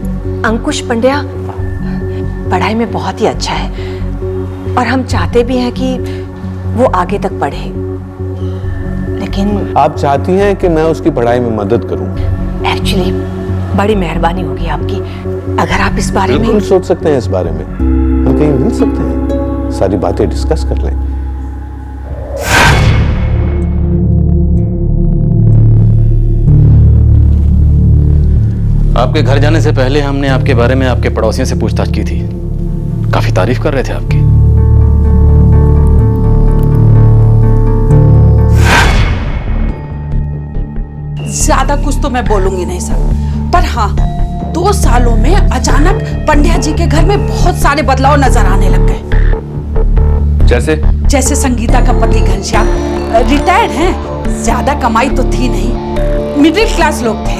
अंकुश पंड्या पढ़ाई में बहुत ही अच्छा है और हम चाहते भी हैं कि वो आगे तक पढ़े, लेकिन आप चाहती हैं कि मैं उसकी पढ़ाई में मदद करूं? एक्चुअली बड़ी मेहरबानी होगी आपकी अगर आप इस बारे में। बिल्कुल सोच सकते हैं इस बारे में, हम कहीं मिल सकते हैं, सारी बातें डिस्कस कर लें। आपके घर जाने से पहले हमने आपके बारे में आपके पड़ोसियों से पूछताछ की थी, काफी तारीफ कर रहे थे आपकी। ज्यादा कुछ तो मैं बोलूंगी नहीं सर, पर हाँ 2 सालों में अचानक पंड्या जी के घर में बहुत सारे बदलाव नजर आने लग गए। जैसे संगीता का पति घनश्याम रिटायर्ड हैं, ज्यादा कमाई तो थी नहीं, मिडिल क्लास लोग थे।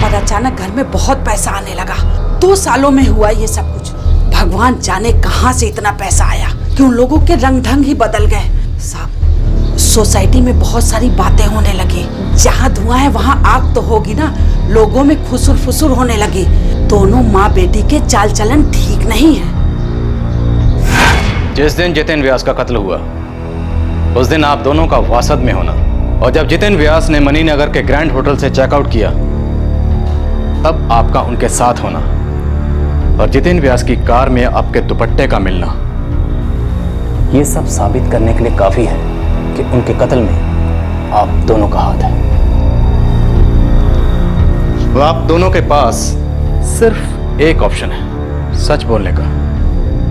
और अचानक घर में बहुत पैसा आने लगा। 2 सालों में हुआ ये सब कुछ। भगवान जाने कहां से इतना पैसा आया कि उन लोगों के रंग ढंग ही बदल गए। साहब, सोसाइटी में बहुत सारी बातें होने लगी। जहां धुआं है वहां आग तो होगी ना। लोगों में खुसुर फुसुर होने लगी। दोनों माँ बेटी के चाल चलन ठीक नहीं है। जिस दिन जितेन व्यास का कत्ल हुआ उस दिन आप दोनों का वासद में होना, और जब जितेन व्यास ने मणिनगर के ग्रैंड होटल से चेकआउट किया तब आपका उनके साथ होना, और जितेन व्यास की कार में आपके दुपट्टे का मिलना, ये सब साबित करने के लिए काफी है कि उनके कत्ल में आप दोनों का हाथ है। तो आप दोनों के पास सिर्फ एक ऑप्शन है, सच बोलने का,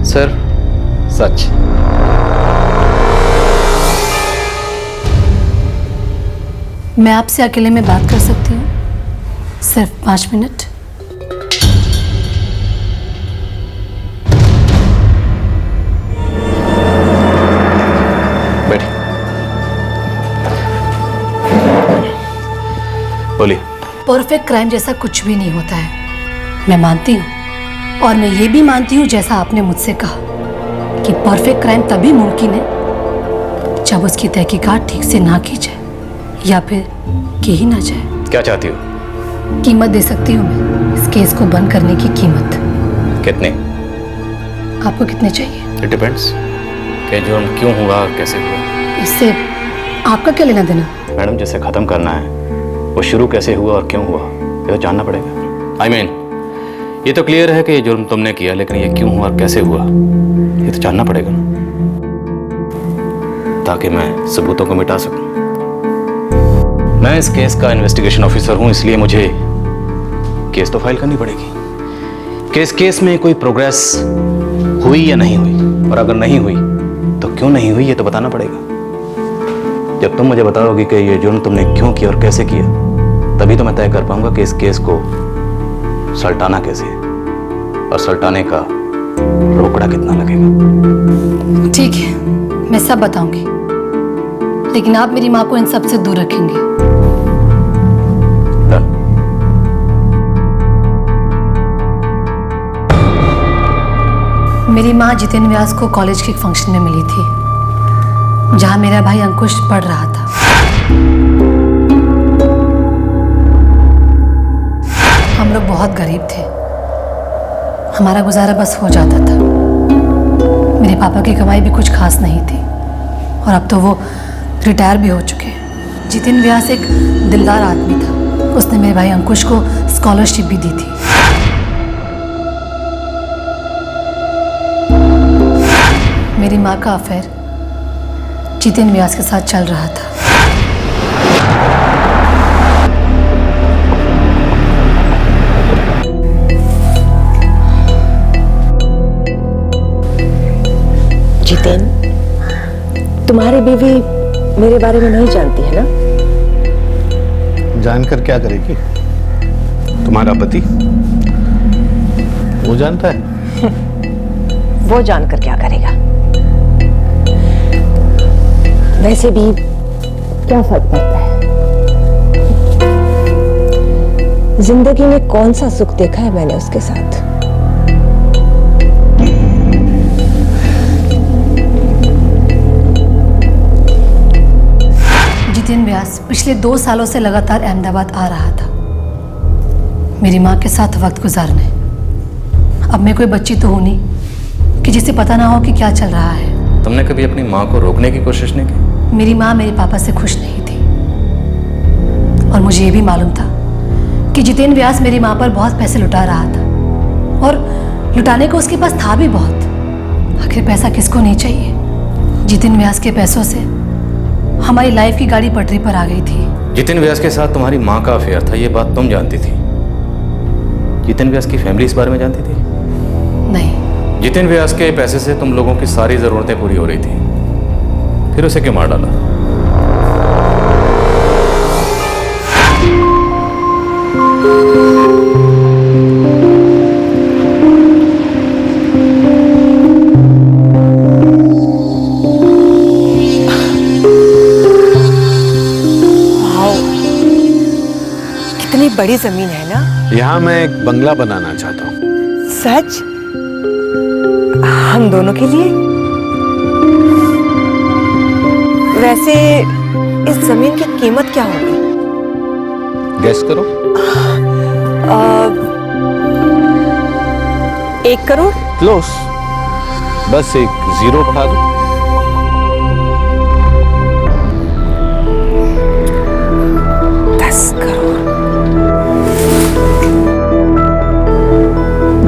सिर्फ सच। मैं आपसे अकेले में बात कर सकती हूँ? सिर्फ 5 मिनट। बैठिए, बोलिए। परफेक्ट क्राइम जैसा कुछ भी नहीं होता है, मैं मानती हूँ। और मैं ये भी मानती हूँ, जैसा आपने मुझसे कहा, कि परफेक्ट क्राइम तभी मुमकिन है जब उसकी तहकीकात ठीक से ना की जाए, या फिर की ही ना जाए। क्या चाहती हो? कीमत दे सकती हूँ मैं इस केस को बंद करने की कीमत। कितने? आपको कितने चाहिए? इट डिपेंड्स कि जुर्म क्यों हुआ, कैसे हुआ। इससे आपका क्या लेना देना? मैडम, जिसे खत्म करना है वो शुरू कैसे हुआ और क्यों हुआ ये तो जानना पड़ेगा। I mean, ये तो क्लियर है कि ये जुर्म तुमने किया, लेकिन ये क्यों हुआ और कैसे हुआ ये तो जानना पड़ेगा ना, ताकि मैं सबूतों को मिटा सकूं। मैं इस केस का इन्वेस्टिगेशन ऑफिसर हूं, इसलिए मुझे केस तो फाइल करनी पड़ेगी कि इस केस में कोई प्रोग्रेस हुई या नहीं हुई, और अगर नहीं हुई तो क्यों नहीं हुई ये तो बताना पड़ेगा। जब तुम मुझे बताओगी कि ये जुर्म तुमने क्यों किया और कैसे किया, तभी तो मैं तय कर पाऊंगा कि इस केस को सल्टाना कैसे, और सल्टाने का रोकड़ा कितना लगेगा। ठीक है, मैं सब बताऊंगी, लेकिन आप मेरी माँ को इन सब से दूर रखेंगे। मेरी माँ जितेन व्यास को कॉलेज के एक फंक्शन में मिली थी, जहां मेरा भाई अंकुश पढ़ रहा था। हम लोग बहुत गरीब थे, हमारा गुजारा बस हो जाता था। मेरे पापा की कमाई भी कुछ खास नहीं थी, और अब तो वो रिटायर भी हो चुके हैं। जितेन व्यास एक दिलदार आदमी था, उसने मेरे भाई अंकुश को स्कॉलरशिप भी दी थी। मेरी माँ का अफेयर जितेन व्यास के साथ चल रहा था। जितेन, तुम्हारी बीवी मेरे बारे में नहीं जानती है ना? जानकर क्या करेगी? तुम्हारा पति वो जानता है। वो जानकर क्या करेगा? वैसे भी क्या फर्क पड़ता है? जिंदगी में कौन सा सुख देखा है मैंने उसके साथ। जितेन व्यास पिछले 2 सालों से लगातार अहमदाबाद आ रहा था मेरी माँ के साथ वक्त गुजारने। अब मैं कोई बच्ची तो हूं नहीं कि जिसे पता ना हो कि क्या चल रहा है। तुमने कभी अपनी माँ को रोकने की कोशिश नहीं की? मेरी माँ मेरे पापा से खुश नहीं थी और मुझे ये भी मालूम था कि जितेन व्यास मेरी माँ पर बहुत पैसे लुटा रहा था और लुटाने को उसके पास था भी बहुत। आखिर पैसा किसको नहीं चाहिए। जितेन व्यास के पैसों से हमारी लाइफ की गाड़ी पटरी पर आ गई थी। जितेन व्यास के साथ तुम्हारी माँ का अफेयर था, ये बात तुम जानती थी? जितेन व्यास की फैमिली इस बारे में जानती थी? नहीं। जितेन व्यास के पैसे से तुम लोगों की सारी जरूरतें पूरी हो रही थी, फिर उसे क्यों मार डाला? कितनी बड़ी जमीन है ना। यहाँ मैं एक बंगला बनाना चाहता हूँ। सच? हम दोनों के लिए? वैसे इस जमीन की कीमत क्या होगी? गेस करो। 1 करोड़? क्लोज, बस एक 0 बढ़ा दो। 10 करोड़।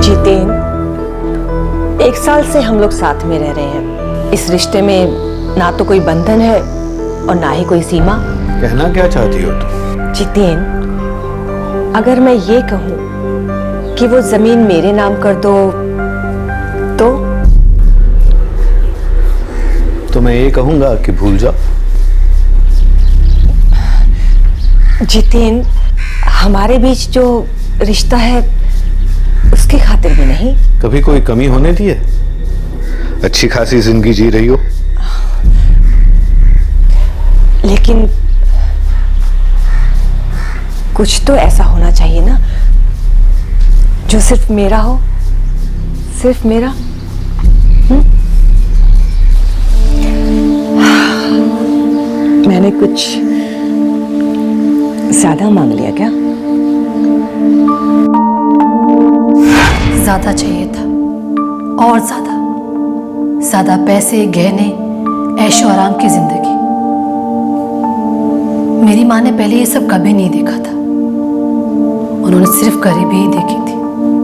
जितेन, 1 साल से हम लोग साथ में रह रहे हैं। इस रिश्ते में ना तो कोई बंधन है और ना ही कोई सीमा। कहना क्या चाहती हो तुम? जितेन, अगर मैं ये कहूं कि वो जमीन मेरे नाम कर दो तो मैं ये कहूंगा कि भूल जाओ। जितेन, हमारे बीच जो रिश्ता है उसकी खातिर भी नहीं। कभी कोई कमी होने दी है? अच्छी खासी जिंदगी जी रही हो। लेकिन कुछ तो ऐसा होना चाहिए ना जो सिर्फ मेरा हो, सिर्फ मेरा। मैंने कुछ ज्यादा मांग लिया क्या? ज्यादा चाहिए था और ज्यादा पैसे, गहने, ऐशो आराम की जिंदगी। मेरी माँ ने पहले ये सब कभी नहीं देखा था। उन्होंने सिर्फ गरीबी ही देखी थी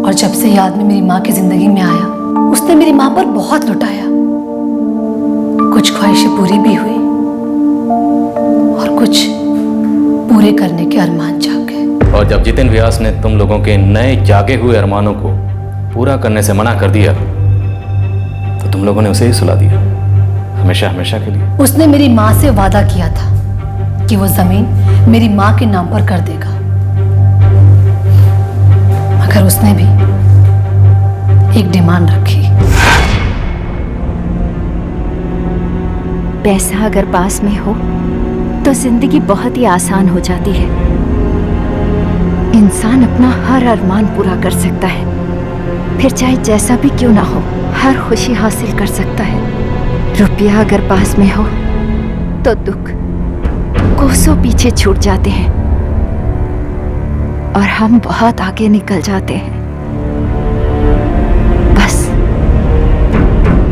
और जब से ये आदमी मेरी माँ की जिंदगी में आया उसने मेरी माँ पर बहुत लुटाया। कुछ ख्वाहिशें पूरी भी हुई और कुछ पूरे करने के अरमान जाग गए। और जब जितेन व्यास ने तुम लोगों के नए जागे हुए अरमानों को पूरा करने से मना कर दिया तो तुम लोगों ने उसे ही सुला दिया, हमेशा हमेशा के लिए। उसने मेरी माँ से वादा किया था कि वो जमीन मेरी माँ के नाम पर कर देगा, मगर उसने भी एक डिमांड रखी। पैसा अगर पास में हो तो जिंदगी बहुत ही आसान हो जाती है। इंसान अपना हर अरमान पूरा कर सकता है, फिर चाहे जैसा भी क्यों ना हो, हर खुशी हासिल कर सकता है। रुपया अगर पास में हो तो दुख कोसों पीछे छूट जाते हैं और हम बहुत आगे निकल जाते हैं। बस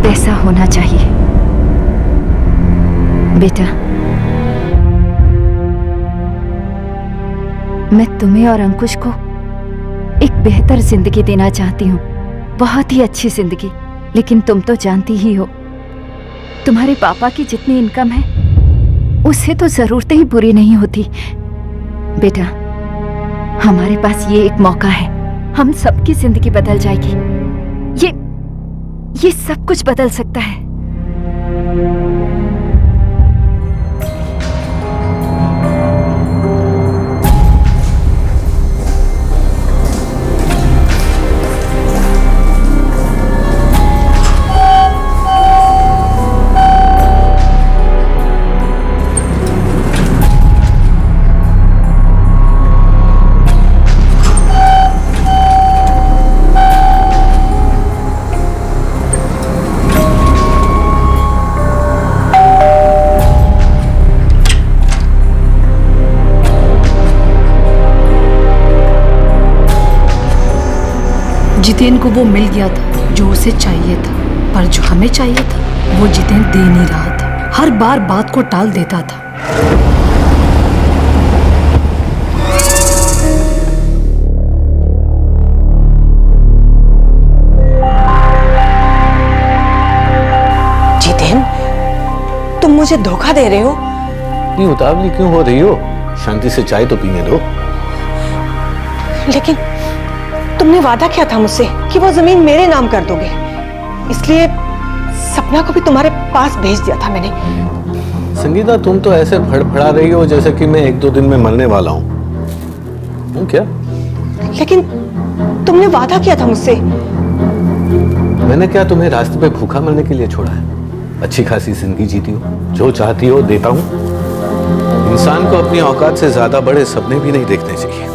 पैसा होना चाहिए। बेटा, मैं तुम्हें और अंकुश को एक बेहतर जिंदगी देना चाहती हूँ, बहुत ही अच्छी जिंदगी। लेकिन तुम तो जानती ही हो, तुम्हारे पापा की जितनी इनकम है उससे तो जरूरतें ही पूरी नहीं होती। बेटा, हमारे पास ये एक मौका है, हम सबकी जिंदगी बदल जाएगी। ये सब कुछ बदल सकता है। जितेन को वो मिल गया था जो उसे चाहिए था, पर जो हमें चाहिए था वो जितेन दे नहीं रहा था। हर बार बात को टाल देता था। जितेन, तुम मुझे धोखा दे रहे हो? इतनी उतावली क्यों हो रही हो? शांति से चाय तो पीने दो। लेकिन तुमने वादा किया था मुझसे कि वो जमीन मेरे नाम कर दोगे, इसलिए सपना को भी तुम्हारे पास भेज दिया था मैंने। संगीता, तुम तो ऐसे फड़फड़ा रही हो जैसे कि मैं 1-2 दिन में मरने वाला हूं। क्या? लेकिन तुमने वादा किया था मुझसे। मैंने क्या तुम्हें रास्ते पे भूखा मरने के लिए छोड़ा है? अच्छी खासी जिंदगी जीती हो, जो चाहती हो देता हूं। इंसान को अपनी औकात से ज्यादा बड़े सपने भी नहीं देखने चाहिए।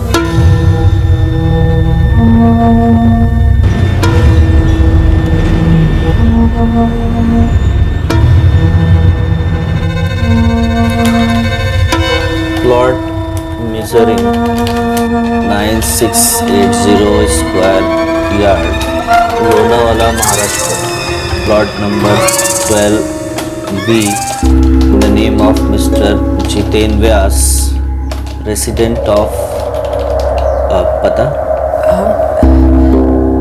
Plot measuring 9680 square yard, Lonavala, Maharashtra. Plot number 12B, the name of mister Jiten Vyas, resident of. पता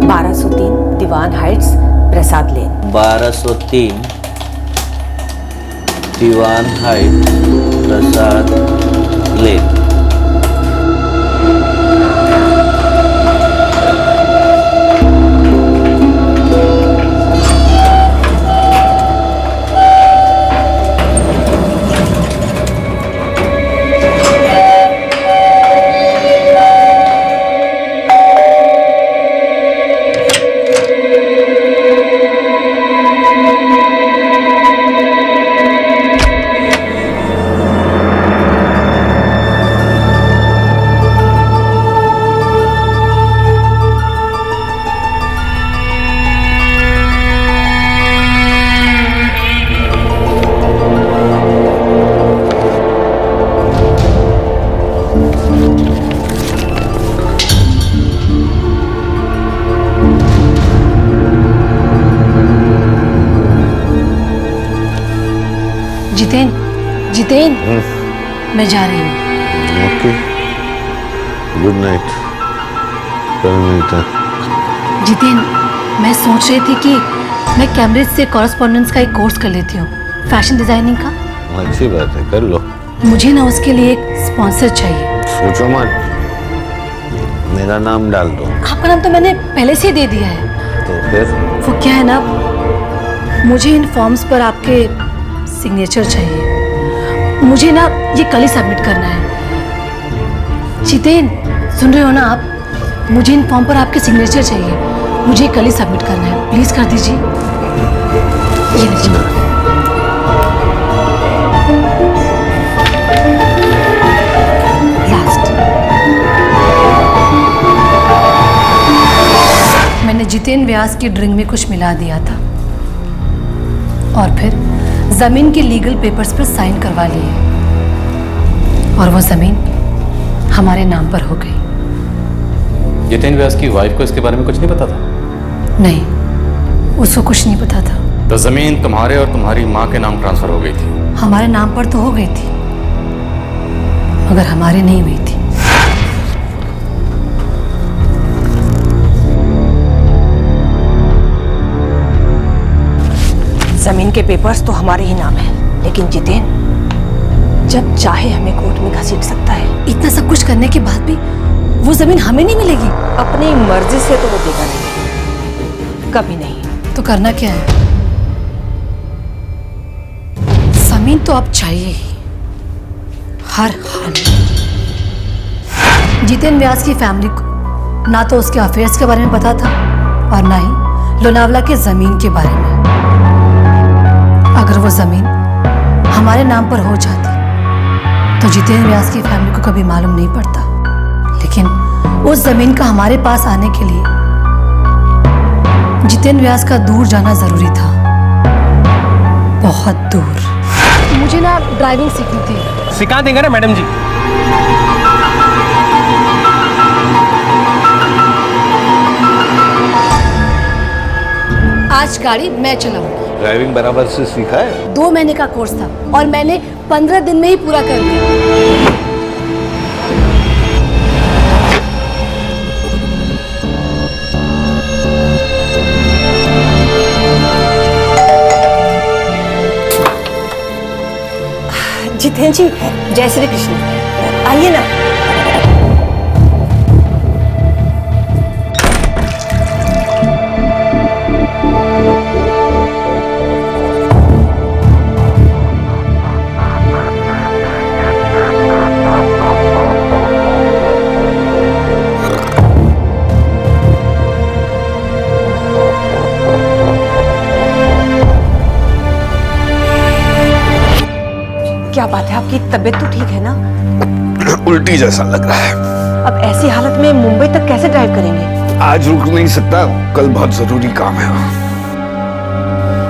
1203 दीवान हाइट्स, प्रसाद लेन. 1203 दीवान हाइट, प्रसाद लेन. जितेन, जितेन, मैं जा रही हूँ। Okay, good night. कल मिलते हैं। जितेन, मैं सोच रही थी कि मैं कैम्ब्रिज से कॉरेस्पॉन्डेंस का एक कोर्स कर लेती हूँ, फैशन डिजाइनिंग का। अच्छी बात है, कर लो। मुझे ना उसके लिए एक स्पॉन्सर चाहिए। सोचो मत, मेरा नाम डाल दो। आपका नाम तो मैंने पहले से ही दे दिया है। तो फिर वो क्या है ना, मुझे इन फॉर्म्स पर आपके सिग्नेचर चाहिए। मुझे ना ये कल ही सबमिट करना है। जितेन, सुन रहे हो ना आप? मुझे इन फॉर्म पर आपके सिग्नेचर चाहिए। मुझे कल ही सबमिट करना है, प्लीज कर दीजिए। ये लीजिए। लास्ट, मैंने जितेन व्यास की ड्रिंक में कुछ मिला दिया था और फिर जमीन के लीगल पेपर्स पर साइन करवा लिए और वो जमीन हमारे नाम पर हो गई। जितेन व्यास की वाइफ को इसके बारे में कुछ नहीं पता था? नहीं, उसको कुछ नहीं पता था। तो जमीन तुम्हारे और तुम्हारी माँ के नाम ट्रांसफर हो गई थी? हमारे नाम पर तो हो गई थी, मगर हमारे नहीं हुई थी। जमीन के पेपर्स तो हमारे ही नाम है, लेकिन जितेन जब चाहे हमें कोर्ट में घसीट सकता है। इतना सब कुछ करने के बाद भी वो जमीन हमें नहीं मिलेगी? अपनी मर्जी से तो वो देगा नहीं, कभी नहीं। तो करना क्या है? जमीन तो अब चाहिए ही, हर हाल में। जितेन व्यास की फैमिली को ना तो उसके अफेयर्स के बारे में पता था और ना ही लोनावला के जमीन के बारे में। अगर वो जमीन हमारे नाम पर हो जाती तो जितेन व्यास की फैमिली को कभी मालूम नहीं पड़ता, लेकिन उस जमीन का हमारे पास आने के लिए जितेन व्यास का दूर जाना जरूरी था, बहुत दूर। मुझे ना ड्राइविंग सीखनी थी। सिखा देंगे ना मैडम जी। आज गाड़ी मैं चलाऊंगी। ड्राइविंग बराबर से सीखा है? 2 महीने का कोर्स था और मैंने 15 दिन में ही पूरा कर लिया। जितेंद्र जी, जय श्री कृष्ण। आइए ना। क्या बात है, आपकी तबीयत तो ठीक है ना? उल्टी जैसा लग रहा है। अब ऐसी हालत में मुंबई तक कैसे ड्राइव करेंगे? आज रुक नहीं सकता, कल बहुत जरूरी काम है।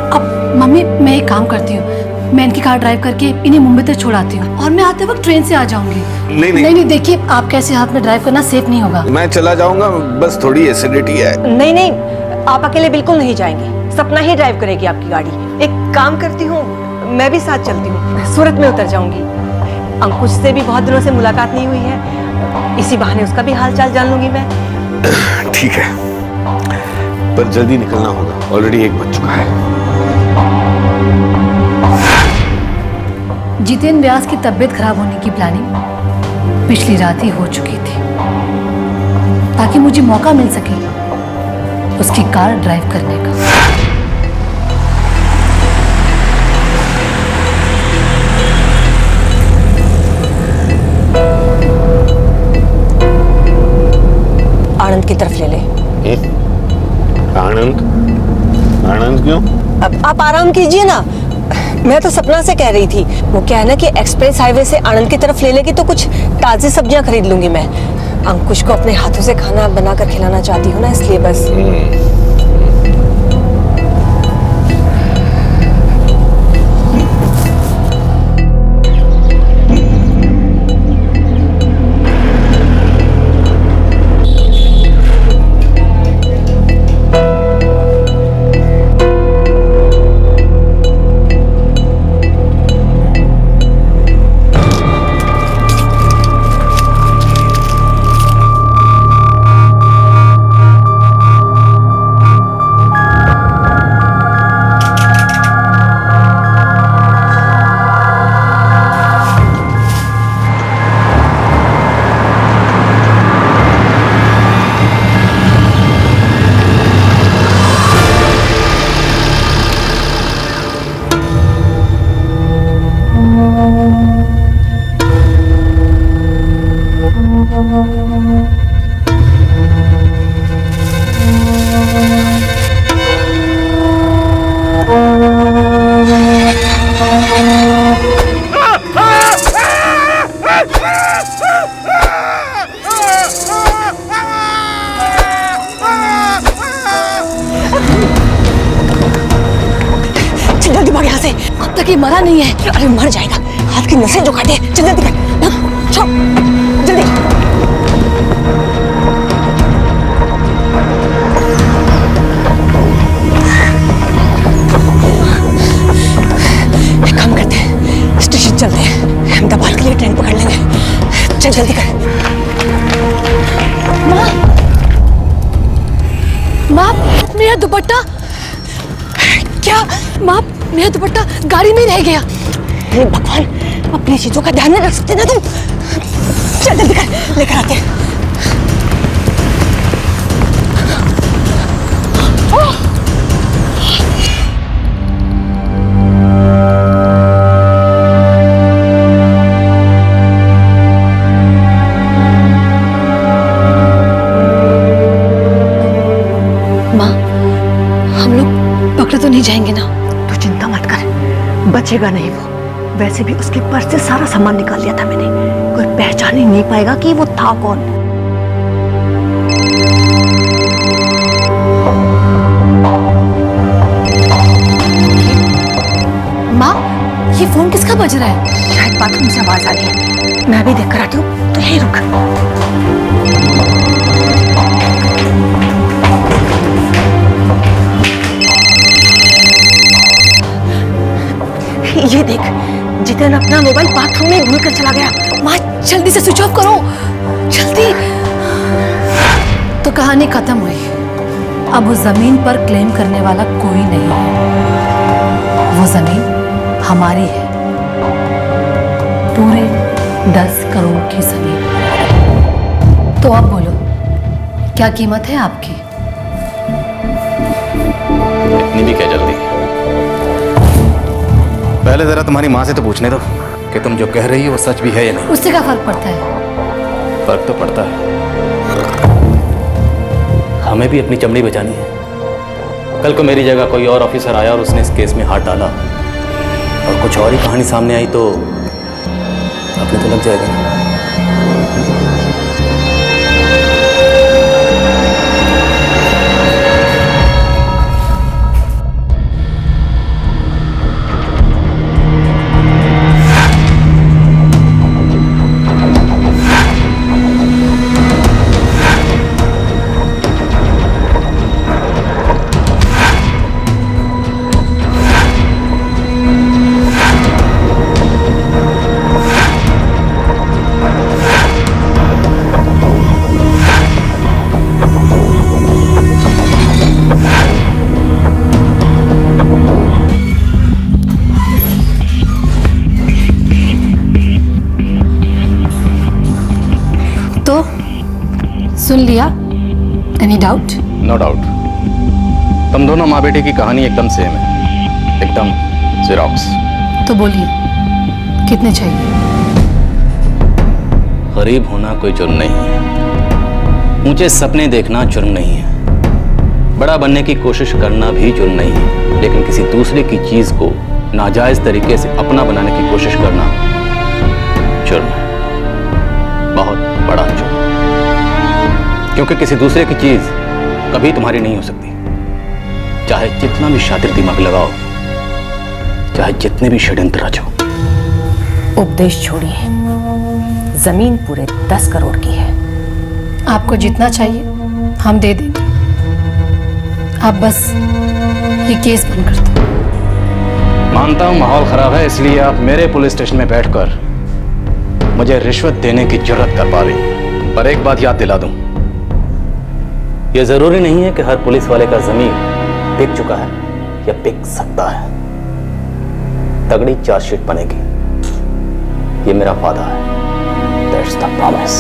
अब मम्मी, मैं एक काम करती हूँ, मैं इनकी कार ड्राइव करके इन्हें मुंबई तक छोड़ाती हूँ और मैं आते वक्त ट्रेन से आ जाऊंगी। नहीं, देखिए, आपके ऐसे हाथ में ड्राइव करना सेफ नहीं होगा। मैं चला जाऊंगा, बस थोड़ी एसिडिटी है। नहीं, आप अकेले बिल्कुल नहीं जाएंगे। सपना ही ड्राइव करेगी आपकी गाड़ी। एक काम करती हूँ, मैं भी साथ चलती हूँ, सूरत में उतर जाऊंगी। अंकुश से भी बहुत दिनों से मुलाकात नहीं हुई है, इसी बहाने उसका भी हाल चाल जान लूंगी मैं। ठीक है, पर जल्दी निकलना होगा, ऑलरेडी 1 बज चुका है। जितेंद्र व्यास की तबीयत खराब होने की प्लानिंग पिछली रात ही हो चुकी थी, ताकि मुझे मौका मिल सके उसकी कार ड्राइव करने का। आनंद की तरफ ले ले। आनंद क्यों? अब आप आराम कीजिए ना। मैं तो सपना से कह रही थी, वो क्या है ना कि एक्सप्रेस हाईवे से आनंद की तरफ ले लेगी तो कुछ ताज़ी सब्जियां खरीद लूंगी मैं। अंकुश को अपने हाथों से खाना बनाकर खिलाना चाहती हूँ ना, इसलिए बस। जल्दी भाग यहाँ से। अब तक ये मरा नहीं है। अरे मर जाएगा, हाथ की नसें जो काटे। चल जल्दी कर, छोड़ जल्दी। एक काम करते हैं, स्टेशन चलते हैं, अहमदाबाद के लिए ट्रेन पकड़ लेंगे। चल जल्दी कर। माँ, मेरा दुपट्टा। क्या माँ, मेरा दुपट्टा गाड़ी में रह गया। हे भगवान, अपनी चीजों का ध्यान नहीं रख सकते ना तुम। चल जल्दी कर, लेकर आते हैं। तो नहीं जाएंगे ना? तू चिंता मत कर, बचेगा नहीं वो। वैसे भी उसके पर्स से सारा सामान निकाल लिया था मैंने, कोई पहचान ही नहीं पाएगा कि वो था कौन। माँ, ये फोन किसका बज रहा है? शायद बाथरूम से आवाज आ रही है, मैं भी देख कर आती हूँ, तो यहीं रुक। ये देख, जितेन अपना मोबाइल बाथरूम में भूल कर चला गया। माँ जल्दी से स्विच ऑफ करो, जल्दी। तो कहानी खत्म हुई। अब उस जमीन पर क्लेम करने वाला कोई नहीं है। वो जमीन हमारी है, पूरे 10 करोड़ की जमीन। तो अब बोलो, क्या कीमत है आपकी? इतनी भी क्या जल्दी? पहले जरा तुम्हारी माँ से तो पूछने दो कि तुम जो कह रही हो वो सच भी है या नहीं। उससे क्या फर्क पड़ता है? फर्क तो पड़ता है। हमें भी अपनी चमड़ी बचानी है। कल को मेरी जगह कोई और ऑफिसर आया और उसने इस केस में हाथ डाला और कुछ और ही कहानी सामने आई तो अपने तो लग जाएगा। सुन लिया? Any doubt? No doubt. तुम दोनों माँ बेटे की कहानी एकदम सेम है, एकदम जेरॉक्स। तो बोलिए, कितने चाहिए? गरीब होना कोई जुर्म नहीं है, ऊंचे सपने देखना जुर्म नहीं है, बड़ा बनने की कोशिश करना भी जुर्म नहीं है, लेकिन किसी दूसरे की चीज को नाजायज तरीके से अपना बनाने की कोशिश करना जुर्म है, बहुत बड़ा जुर्म। क्योंकि किसी दूसरे की चीज कभी तुम्हारी नहीं हो सकती, चाहे जितना भी शातिर दिमाग लगाओ, चाहे जितने भी षड्यंत्र रचो। उपदेश छोड़िए, जमीन पूरे 10 करोड़ की है। आपको जितना चाहिए हम दे देंगे, आप बस ये केस बंद कर दो। मानता हूं माहौल खराब है, इसलिए आप मेरे पुलिस स्टेशन में बैठकर मुझे रिश्वत देने की जरूरत कर पा रही। पर एक बात याद दिला दूं, यह जरूरी नहीं है कि हर पुलिस वाले का जमीन बिक चुका है या बिक सकता है। तगड़ी चार्जशीट बनेगी, ये मेरा वादा है। That's the promise.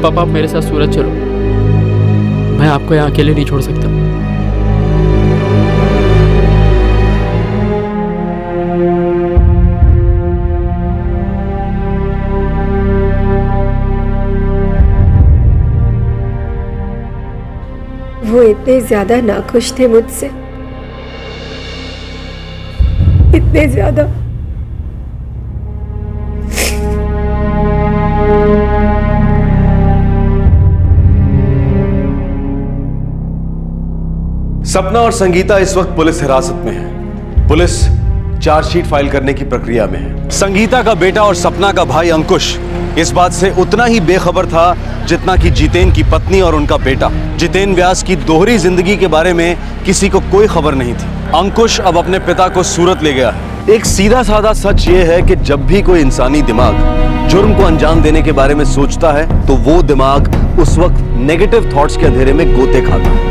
पापा, आप मेरे साथ सूरत चलो, मैं आपको यहाँ अकेले नहीं छोड़ सकता। वो इतने ज्यादा नाखुश थे मुझसे, इतने ज्यादा। सपना और संगीता इस वक्त पुलिस हिरासत में है। पुलिस चार्जशीट फाइल करने की प्रक्रिया में है। संगीता का बेटा और सपना का भाई अंकुश इस बात से उतना ही बेखबर था जितना कि जितेन की पत्नी और उनका बेटा। जितेन व्यास की दोहरी जिंदगी के बारे में किसी को कोई खबर नहीं थी। अंकुश अब अपने पिता को सूरत ले गया है। एक सीधा साधा सच ये है कि जब भी कोई इंसानी दिमाग जुर्म को अंजाम देने के बारे में सोचता है तो वो दिमाग उस वक्त नेगेटिव थॉट्स के अंधेरे में गोते खाता है।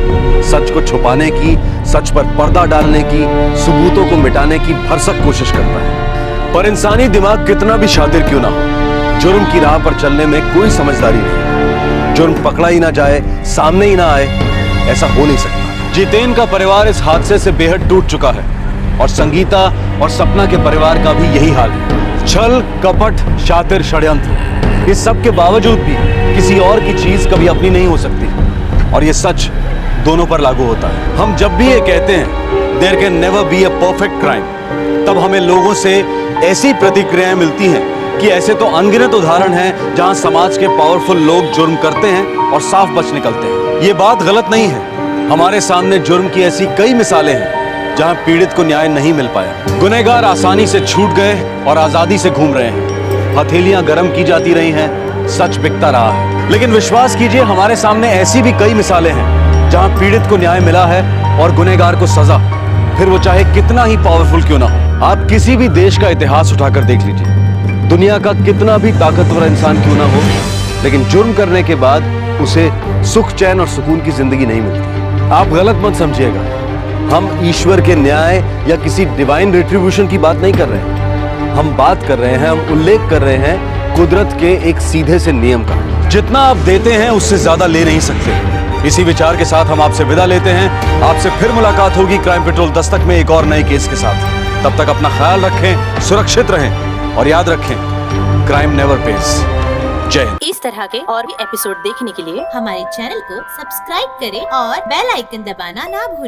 सच को छुपाने की, सच पर पर्दा डालने की, सबूतों को मिटाने की भरसक कोशिश करता है। पर इंसानी दिमाग कितना भी शातिर क्यों ना हो, जुर्म की राह पर चलने में कोई समझदारी नहीं। जुर्म पकड़ा ही ना जाए, सामने ही ना आए, ऐसा हो नहीं सकता। जितेन का परिवार इस हादसे से बेहद टूट चुका है और संगीता और सपना के परिवार का भी यही हाल है। छल, कपट, शातिर, षड्यंत्र, इस सब के बावजूद भी किसी और की चीज कभी अपनी नहीं हो सकती। और ये सच दोनों पर लागू होता है। हम जब भी ये कहते हैं there can never be a perfect crime, तब हमें लोगों से ऐसी प्रतिक्रियाएं मिलती हैं कि ऐसे तो अनगिनत उदाहरण हैं जहां समाज के पावरफुल लोग जुर्म करते हैं और साफ बच निकलते हैं। ये बात गलत नहीं है, हमारे सामने जुर्म की ऐसी कई मिसालें हैं जहां पीड़ित को न्याय नहीं मिल पाया। गुनहगार आसानी से छूट गए और आजादी से घूम रहे हैं। हथेलियां गर्म की जाती रही हैं, सच बिकता रहा है। लेकिन विश्वास कीजिए, हमारे सामने ऐसी भी कई मिसालें हैं जहां पीड़ित को न्याय मिला है और गुनहगार को सजा, फिर वो चाहे कितना ही पावरफुल क्यों ना हो। आप किसी भी देश का इतिहास उठाकर देख लीजिए, दुनिया का कितना भी ताकतवर इंसान क्यों ना हो, लेकिन जुर्म करने के बाद उसे सुख, चैन और सुकून की जिंदगी नहीं मिलती। आप गलत मत समझिएगा, हम ईश्वर के न्याय या किसी डिवाइन रिट्रीब्यूशन की बात नहीं कर रहे हैं। हम बात कर रहे हैं, हम उल्लेख कर रहे हैं कुदरत के एक सीधे से नियम का। जितना आप देते हैं उससे ज्यादा ले नहीं सकते। इसी विचार के साथ हम आपसे विदा लेते हैं। आपसे फिर मुलाकात होगी क्राइम पेट्रोल दस्तक में एक और नए केस के साथ। तब तक अपना ख्याल रखें, सुरक्षित रहें और याद रखें, क्राइम नेवर पेज। जय हिंद। इस तरह के और भी एपिसोड देखने के लिए हमारे चैनल को सब्सक्राइब करें और बेल आइकन दबाना ना भूलें।